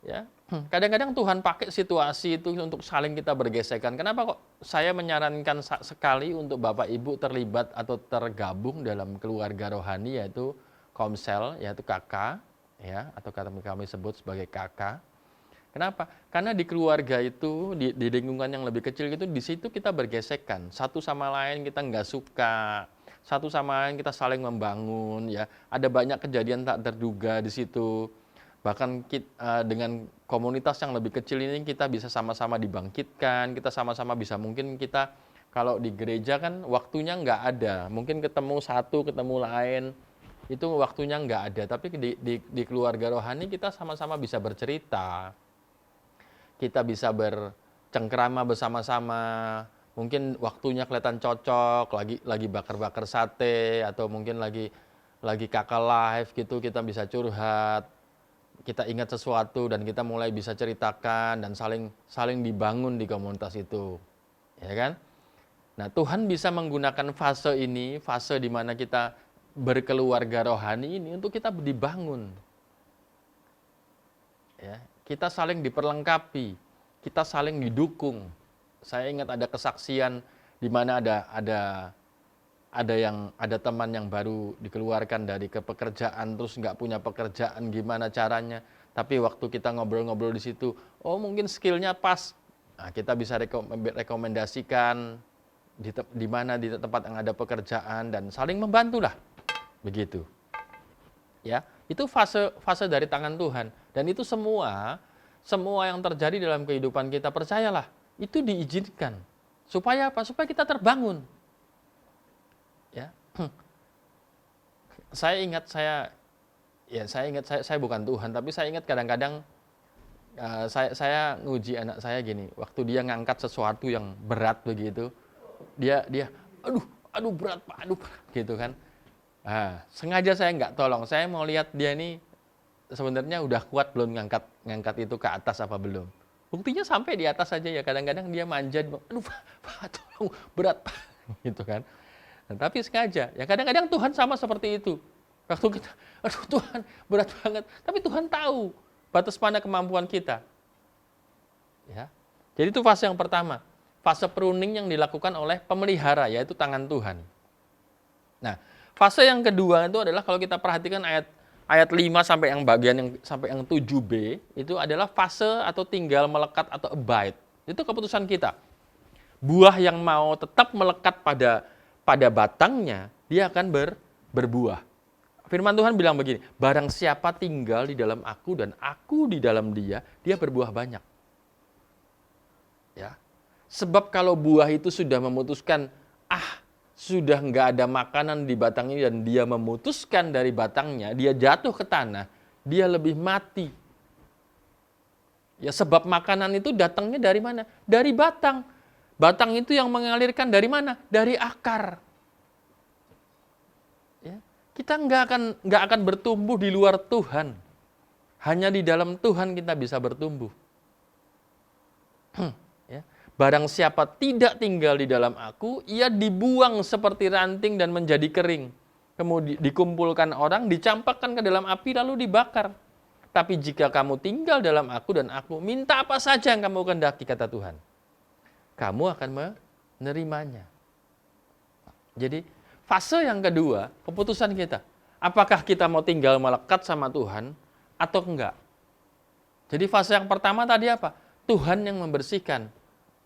Ya, kadang-kadang Tuhan pakai situasi itu untuk saling kita bergesekan. Kenapa kok saya menyarankan sekali untuk Bapak Ibu terlibat atau tergabung dalam keluarga rohani, yaitu komsel, yaitu kakak, ya, atau kami sebut sebagai kakak. Kenapa? Karena di keluarga itu, di lingkungan yang lebih kecil itu, di situ kita bergesekan. Satu sama lain kita nggak suka, satu sama lain kita saling membangun, ya. Ada banyak kejadian tak terduga di situ. Bahkan dengan komunitas yang lebih kecil ini kita bisa sama-sama dibangkitkan, kita sama-sama bisa, mungkin kita kalau di gereja kan waktunya nggak ada, mungkin ketemu satu, ketemu lain, itu waktunya nggak ada. Tapi di keluarga rohani kita sama-sama bisa bercerita, kita bisa bercengkrama bersama-sama, mungkin waktunya kelihatan cocok, lagi bakar-bakar sate, atau mungkin lagi kakak live gitu, kita bisa curhat. Kita ingat sesuatu dan kita mulai bisa ceritakan dan saling dibangun di komunitas itu, ya kan? Nah, Tuhan bisa menggunakan fase ini, fase di mana kita berkeluarga rohani ini untuk kita dibangun. Ya, kita saling diperlengkapi, kita saling didukung. Saya ingat ada kesaksian di mana ada teman yang baru dikeluarkan dari pekerjaan, terus nggak punya pekerjaan, gimana caranya. Tapi waktu kita ngobrol-ngobrol di situ, oh mungkin skillnya pas. Nah, kita bisa rekomendasikan di mana di tempat yang ada pekerjaan dan saling membantulah. Begitu. Ya, itu fase dari tangan Tuhan. Dan itu semua yang terjadi dalam kehidupan kita, percayalah, itu diizinkan. Supaya apa? Supaya kita terbangun. Ya, saya ingat saya bukan Tuhan, tapi saya ingat kadang-kadang saya nguji anak saya gini, waktu dia ngangkat sesuatu yang berat begitu, dia aduh berat Pak, aduh gitu kan. Nah, sengaja saya nggak tolong, saya mau lihat dia ini sebenarnya udah kuat belum ngangkat itu ke atas apa belum. Buktinya sampai di atas saja ya, kadang-kadang dia manja, aduh Pak tolong berat Pak gitu kan. Nah, tapi sengaja, ya kadang-kadang Tuhan sama seperti itu. Waktu kita, aduh Tuhan berat banget, tapi Tuhan tahu batas mana kemampuan kita. Ya, jadi itu fase yang pertama, fase pruning yang dilakukan oleh pemelihara, yaitu tangan Tuhan. Nah, fase yang kedua itu adalah kalau kita perhatikan ayat 5 sampai yang bagian sampai yang 7b, itu adalah fase atau tinggal melekat atau abide. Itu keputusan kita. Buah yang mau tetap melekat pada batangnya, dia akan berbuah. Firman Tuhan bilang begini, barang siapa tinggal di dalam aku dan aku di dalam dia, dia berbuah banyak. Ya. Sebab kalau buah itu sudah memutuskan, sudah nggak ada makanan di batang ini dan dia memutuskan dari batangnya, dia jatuh ke tanah, dia lebih mati. Ya, sebab makanan itu datangnya dari mana? Dari batang. Batang itu yang mengalirkan dari mana? Dari akar. Ya. Kita nggak akan bertumbuh di luar Tuhan. Hanya di dalam Tuhan kita bisa bertumbuh. Ya. Barang siapa tidak tinggal di dalam aku, ia dibuang seperti ranting dan menjadi kering. Kemudian dikumpulkan orang, dicampakkan ke dalam api lalu dibakar. Tapi jika kamu tinggal dalam aku dan aku, minta apa saja yang kamu kehendaki, kata Tuhan, kamu akan menerimanya. Jadi fase yang kedua, keputusan kita. Apakah kita mau tinggal melekat sama Tuhan atau enggak? Jadi fase yang pertama tadi apa? Tuhan yang membersihkan.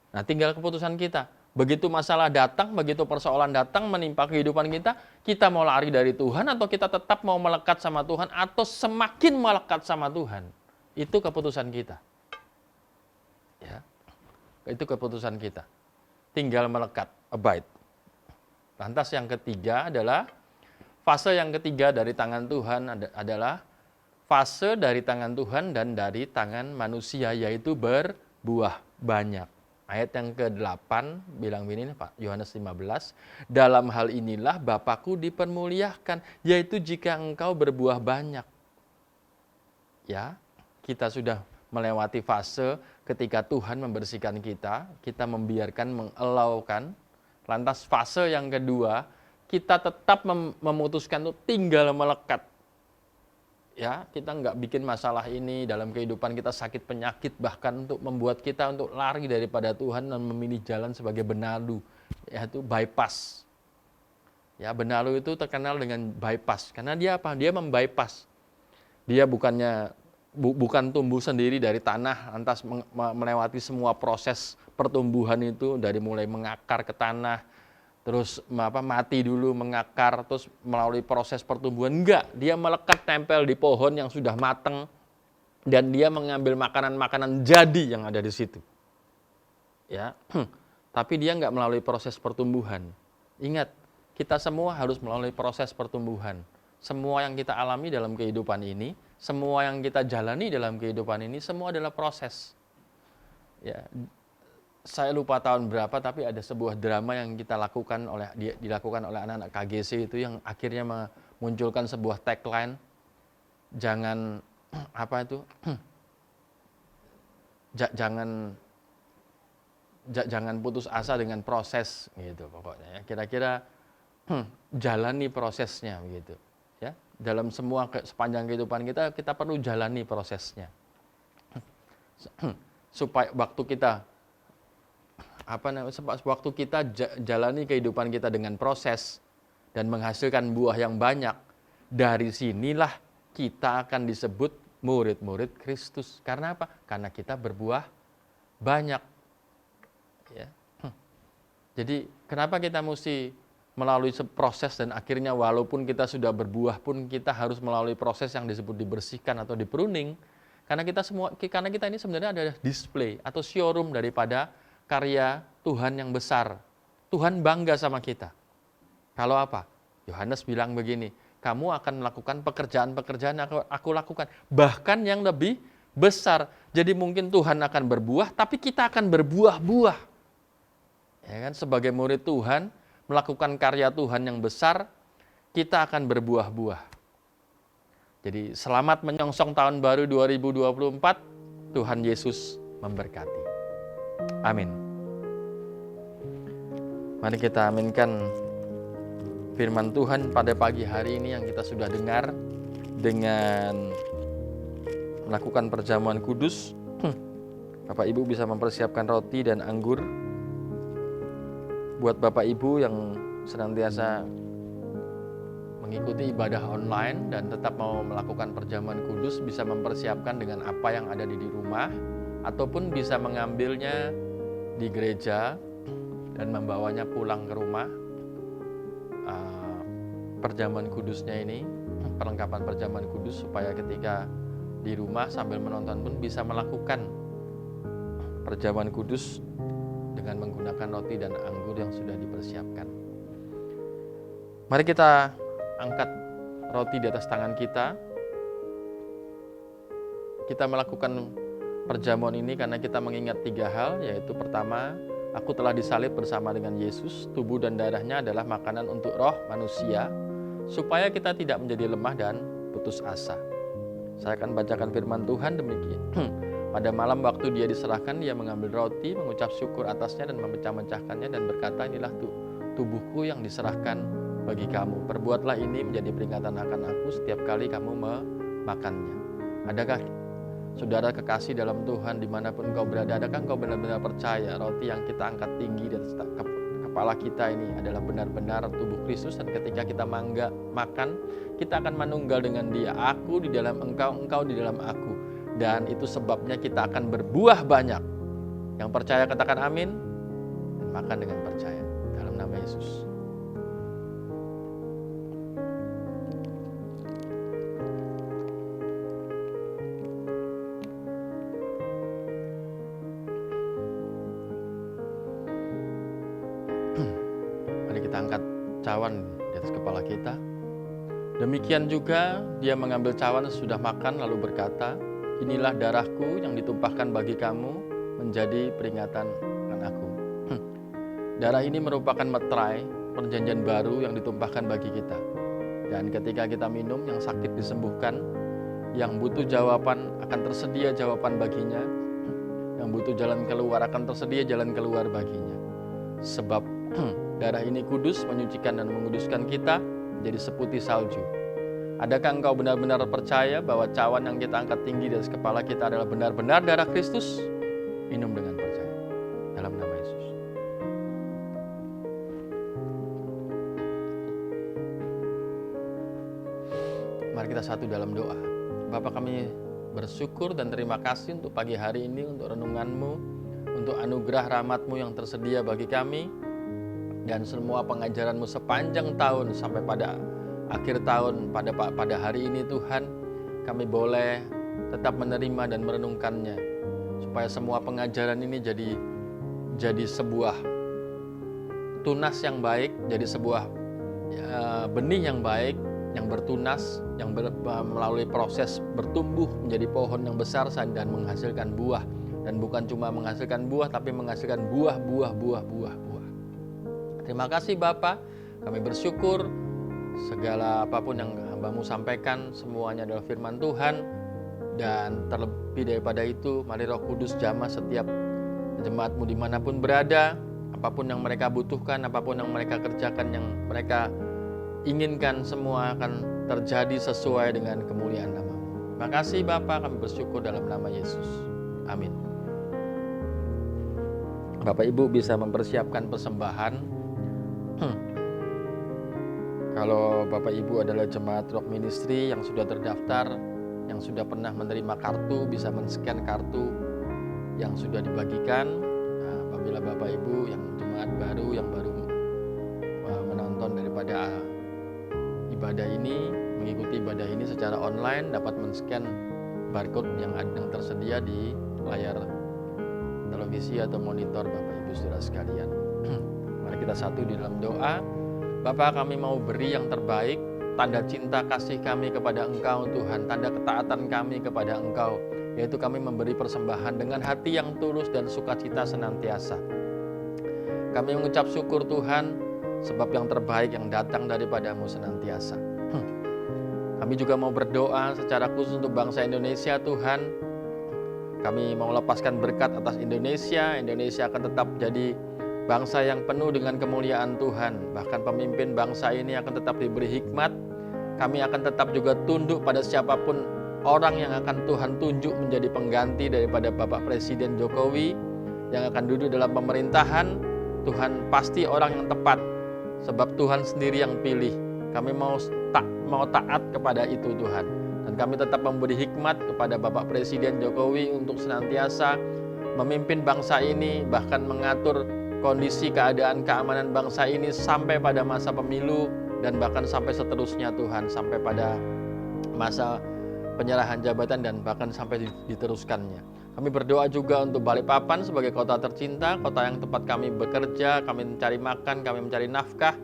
Nah, tinggal keputusan kita. Begitu masalah datang, begitu persoalan datang menimpa kehidupan kita, kita mau lari dari Tuhan atau kita tetap mau melekat sama Tuhan atau semakin melekat sama Tuhan. Itu keputusan kita. Ya. Itu keputusan kita. Tinggal melekat, abide. Lantas yang ketiga adalah fase yang ketiga dari tangan Tuhan adalah fase dari tangan Tuhan dan dari tangan manusia, yaitu berbuah banyak. Ayat yang ke-8 bilang begini, Pak, Yohanes 15, dalam hal inilah Bapakku dipermuliakan, yaitu jika engkau berbuah banyak. Ya, kita sudah melewati fase ketika Tuhan membersihkan kita membiarkan, mengelaukan. Lantas fase yang kedua, kita tetap memutuskan untuk tinggal melekat. Ya, kita nggak bikin masalah ini dalam kehidupan kita, sakit penyakit, bahkan untuk membuat kita untuk lari daripada Tuhan dan memilih jalan sebagai benalu, yaitu bypass. Ya, benalu itu terkenal dengan bypass, karena dia apa? Dia membypass. Dia bukan tumbuh sendiri dari tanah, lantas melewati semua proses pertumbuhan itu dari mulai mengakar ke tanah, terus mati dulu, mengakar, terus melalui proses pertumbuhan. Enggak, dia melekat tempel di pohon yang sudah matang dan dia mengambil makanan-makanan jadi yang ada di situ. Ya, tapi dia enggak melalui proses pertumbuhan. Ingat, kita semua harus melalui proses pertumbuhan. Semua yang kita alami dalam kehidupan ini, semua yang kita jalani dalam kehidupan ini, semua adalah proses. Ya, saya lupa tahun berapa, tapi ada sebuah drama yang dilakukan oleh anak-anak KGC itu yang akhirnya memunculkan sebuah tagline, jangan jangan putus asa dengan proses gitu pokoknya ya. Kira-kira jalani prosesnya begitu ya. Dalam sepanjang kehidupan kita perlu jalani prosesnya. Supaya waktu kita jalani kehidupan kita dengan proses dan menghasilkan buah yang banyak, dari sinilah kita akan disebut murid-murid Kristus. Karena apa? Karena kita berbuah banyak. Ya. Jadi kenapa kita mesti melalui proses dan akhirnya walaupun kita sudah berbuah pun kita harus melalui proses yang disebut dibersihkan atau di-pruning. Karena kita ini sebenarnya adalah display atau showroom daripada karya Tuhan yang besar. Tuhan bangga sama kita. Kalau apa? Yohanes bilang begini, kamu akan melakukan pekerjaan-pekerjaan yang aku lakukan, bahkan yang lebih besar. Jadi mungkin Tuhan akan berbuah, tapi kita akan berbuah-buah. Ya kan? Sebagai murid Tuhan, melakukan karya Tuhan yang besar, kita akan berbuah-buah. Jadi selamat menyongsong tahun baru 2024, Tuhan Yesus memberkati. Amin. Mari kita aminkan firman Tuhan pada pagi hari ini yang kita sudah dengar dengan melakukan perjamuan kudus. Bapak Ibu bisa mempersiapkan roti dan anggur. Buat Bapak Ibu yang senantiasa mengikuti ibadah online dan tetap mau melakukan perjamuan kudus, bisa mempersiapkan dengan apa yang ada di rumah, ataupun bisa mengambilnya di gereja dan membawanya pulang ke rumah. Perjamuan kudusnya ini perlengkapan perjamuan kudus supaya ketika di rumah sambil menonton pun bisa melakukan perjamuan kudus dengan menggunakan roti dan anggur yang sudah dipersiapkan. Mari kita angkat roti di atas tangan kita. Kita melakukan perjamuan ini karena kita mengingat 3 hal, yaitu pertama, aku telah disalib bersama dengan Yesus, tubuh dan darahnya adalah makanan untuk roh manusia, supaya kita tidak menjadi lemah dan putus asa. Saya akan bacakan firman Tuhan demikian. Pada malam waktu dia diserahkan, dia mengambil roti, mengucap syukur atasnya dan memecah-mecahkannya dan berkata, inilah tubuhku yang diserahkan bagi kamu. Perbuatlah ini menjadi peringatan akan aku setiap kali kamu memakannya. Adakah saudara kekasih dalam Tuhan dimanapun engkau berada, adakah engkau benar-benar percaya roti yang kita angkat tinggi di atas kepala kita ini adalah benar-benar tubuh Kristus, dan ketika kita makan, kita akan manunggal dengan dia. Aku di dalam engkau, engkau di dalam aku. Dan itu sebabnya kita akan berbuah banyak. Yang percaya katakan amin, dan makan dengan percaya. Dalam nama Yesus. Mari kita angkat cawan di atas kepala kita. Demikian juga dia mengambil cawan sesudah makan lalu berkata, inilah darahku yang ditumpahkan bagi kamu menjadi peringatan akan aku. Darah ini merupakan meterai perjanjian baru yang ditumpahkan bagi kita. Dan ketika kita minum, yang sakit disembuhkan, yang butuh jawaban akan tersedia jawaban baginya, yang butuh jalan keluar akan tersedia jalan keluar baginya. Sebab darah ini kudus, menyucikan dan menguduskan kita menjadi seputih salju. Adakah engkau benar-benar percaya bahwa cawan yang kita angkat tinggi di atas kepala kita adalah benar-benar darah Kristus? Minum dengan percaya. Dalam nama Yesus. Mari kita satu dalam doa. Bapa, kami bersyukur dan terima kasih untuk pagi hari ini, untuk renungan-Mu, untuk anugerah rahmat-Mu yang tersedia bagi kami, dan semua pengajaran-Mu sepanjang tahun sampai pada akhir tahun, pada hari ini Tuhan, kami boleh tetap menerima dan merenungkannya, supaya semua pengajaran ini jadi sebuah tunas yang baik, jadi sebuah benih yang baik, yang bertunas, yang melalui proses bertumbuh menjadi pohon yang besar dan menghasilkan buah, dan bukan cuma menghasilkan buah, tapi menghasilkan buah. Terima kasih Bapa, kami bersyukur segala apapun yang hamba-Mu sampaikan semuanya adalah firman Tuhan, dan terlebih daripada itu mari Roh Kudus jamah setiap jemaat-Mu dimanapun berada, apapun yang mereka butuhkan, apapun yang mereka kerjakan, yang mereka inginkan, semua akan terjadi sesuai dengan kemuliaan nama-Mu. Terima kasih Bapa, kami bersyukur dalam nama Yesus. Amin. Bapak Ibu bisa mempersiapkan persembahan. Kalau Bapak Ibu adalah jemaat Rock Ministry yang sudah terdaftar, yang sudah pernah menerima kartu, bisa men-scan kartu yang sudah dibagikan. Nah, apabila Bapak Ibu yang jemaat baru, yang baru menonton daripada ibadah ini, mengikuti ibadah ini secara online, dapat men-scan barcode yang tersedia di layar televisi atau monitor Bapak Ibu saudara sekalian. Mari kita satu di dalam doa. Bapa, kami mau beri yang terbaik, tanda cinta kasih kami kepada Engkau Tuhan, tanda ketaatan kami kepada Engkau, yaitu kami memberi persembahan dengan hati yang tulus dan sukacita senantiasa. Kami mengucap syukur Tuhan, sebab yang terbaik yang datang daripada-Mu senantiasa. Kami juga mau berdoa secara khusus untuk bangsa Indonesia Tuhan. Kami mau lepaskan berkat atas Indonesia. Indonesia akan tetap jadi bangsa yang penuh dengan kemuliaan Tuhan. Bahkan pemimpin bangsa ini akan tetap diberi hikmat. Kami akan tetap juga tunduk pada siapapun orang yang akan Tuhan tunjuk menjadi pengganti daripada Bapak Presiden Jokowi yang akan duduk dalam pemerintahan. Tuhan pasti orang yang tepat, sebab Tuhan sendiri yang pilih. Kami mau taat kepada itu Tuhan. Dan kami tetap memberi hikmat kepada Bapak Presiden Jokowi untuk senantiasa memimpin bangsa ini, bahkan mengatur kondisi keadaan keamanan bangsa ini sampai pada masa pemilu, dan bahkan sampai seterusnya Tuhan, sampai pada masa penyerahan jabatan dan bahkan sampai diteruskannya. Kami berdoa juga untuk Balikpapan sebagai kota tercinta, kota yang tempat kami bekerja, kami mencari makan, kami mencari nafkah,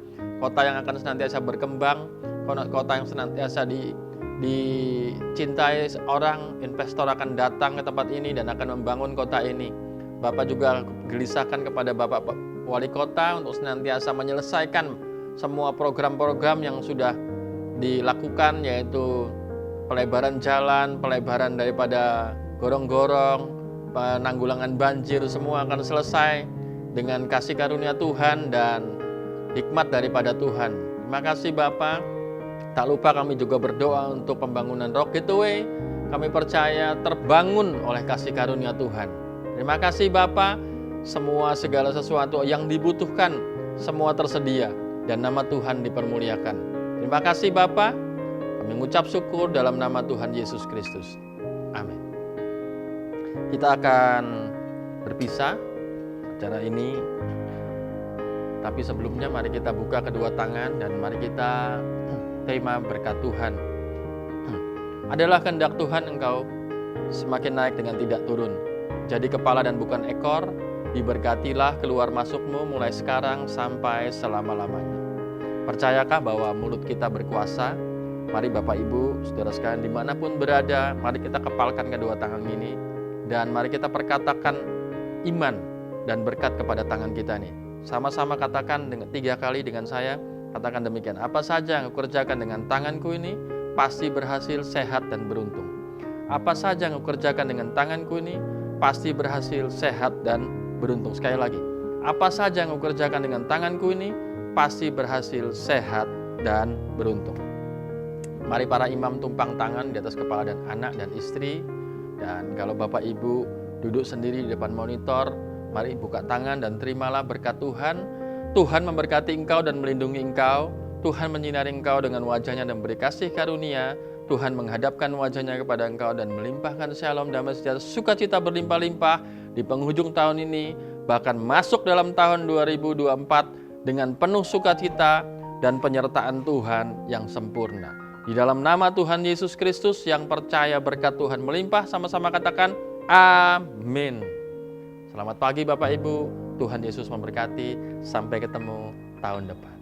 kota yang akan senantiasa berkembang, kota yang senantiasa dicintai orang, investor akan datang ke tempat ini dan akan membangun kota ini. Bapak juga gelisahkan kepada Bapak Wali Kota untuk senantiasa menyelesaikan semua program-program yang sudah dilakukan, yaitu pelebaran jalan, pelebaran daripada gorong-gorong, penanggulangan banjir, semua akan selesai dengan kasih karunia Tuhan dan hikmat daripada Tuhan. Terima kasih Bapak. Tak lupa kami juga berdoa untuk pembangunan Rock Gateway. Kami percaya terbangun oleh kasih karunia Tuhan. Terima kasih Bapak. Semua segala sesuatu yang dibutuhkan semua tersedia dan nama Tuhan dipermuliakan. Terima kasih Bapak. Kami mengucap syukur dalam nama Tuhan Yesus Kristus. Amin. Kita akan berpisah acara ini. Tapi sebelumnya mari kita buka kedua tangan dan mari kita tema berkat Tuhan. Adalah kehendak Tuhan engkau semakin naik dengan tidak turun. Jadi kepala dan bukan ekor, diberkatilah keluar masukmu mulai sekarang sampai selama-lamanya. Percayakah bahwa mulut kita berkuasa? Mari Bapak Ibu, saudara sekalian dimanapun berada, mari kita kepalkan kedua tangan ini dan mari kita perkatakan iman dan berkat kepada tangan kita nih. Sama-sama katakan dengan 3 kali dengan saya, katakan demikian. Apa saja yang kukerjakan dengan tanganku ini, pasti berhasil, sehat, dan beruntung. Apa saja yang kukerjakan dengan tanganku ini, pasti berhasil, sehat, dan beruntung. Sekali lagi, apa saja yang kukerjakan dengan tanganku ini, pasti berhasil, sehat, dan beruntung. Mari para imam tumpang tangan di atas kepala dan anak dan istri. Dan kalau Bapak Ibu duduk sendiri di depan monitor, mari buka tangan dan terimalah berkat Tuhan. Tuhan memberkati engkau dan melindungi engkau. Tuhan menyinari engkau dengan wajahnya dan beri kasih karunia. Tuhan menghadapkan wajahnya kepada engkau dan melimpahkan shalom, damai sejahtera, sukacita berlimpah-limpah di penghujung tahun ini. Bahkan masuk dalam tahun 2024 dengan penuh sukacita dan penyertaan Tuhan yang sempurna. Di dalam nama Tuhan Yesus Kristus yang percaya berkat Tuhan melimpah, sama-sama katakan amin. Selamat pagi Bapak Ibu, Tuhan Yesus memberkati, sampai ketemu tahun depan.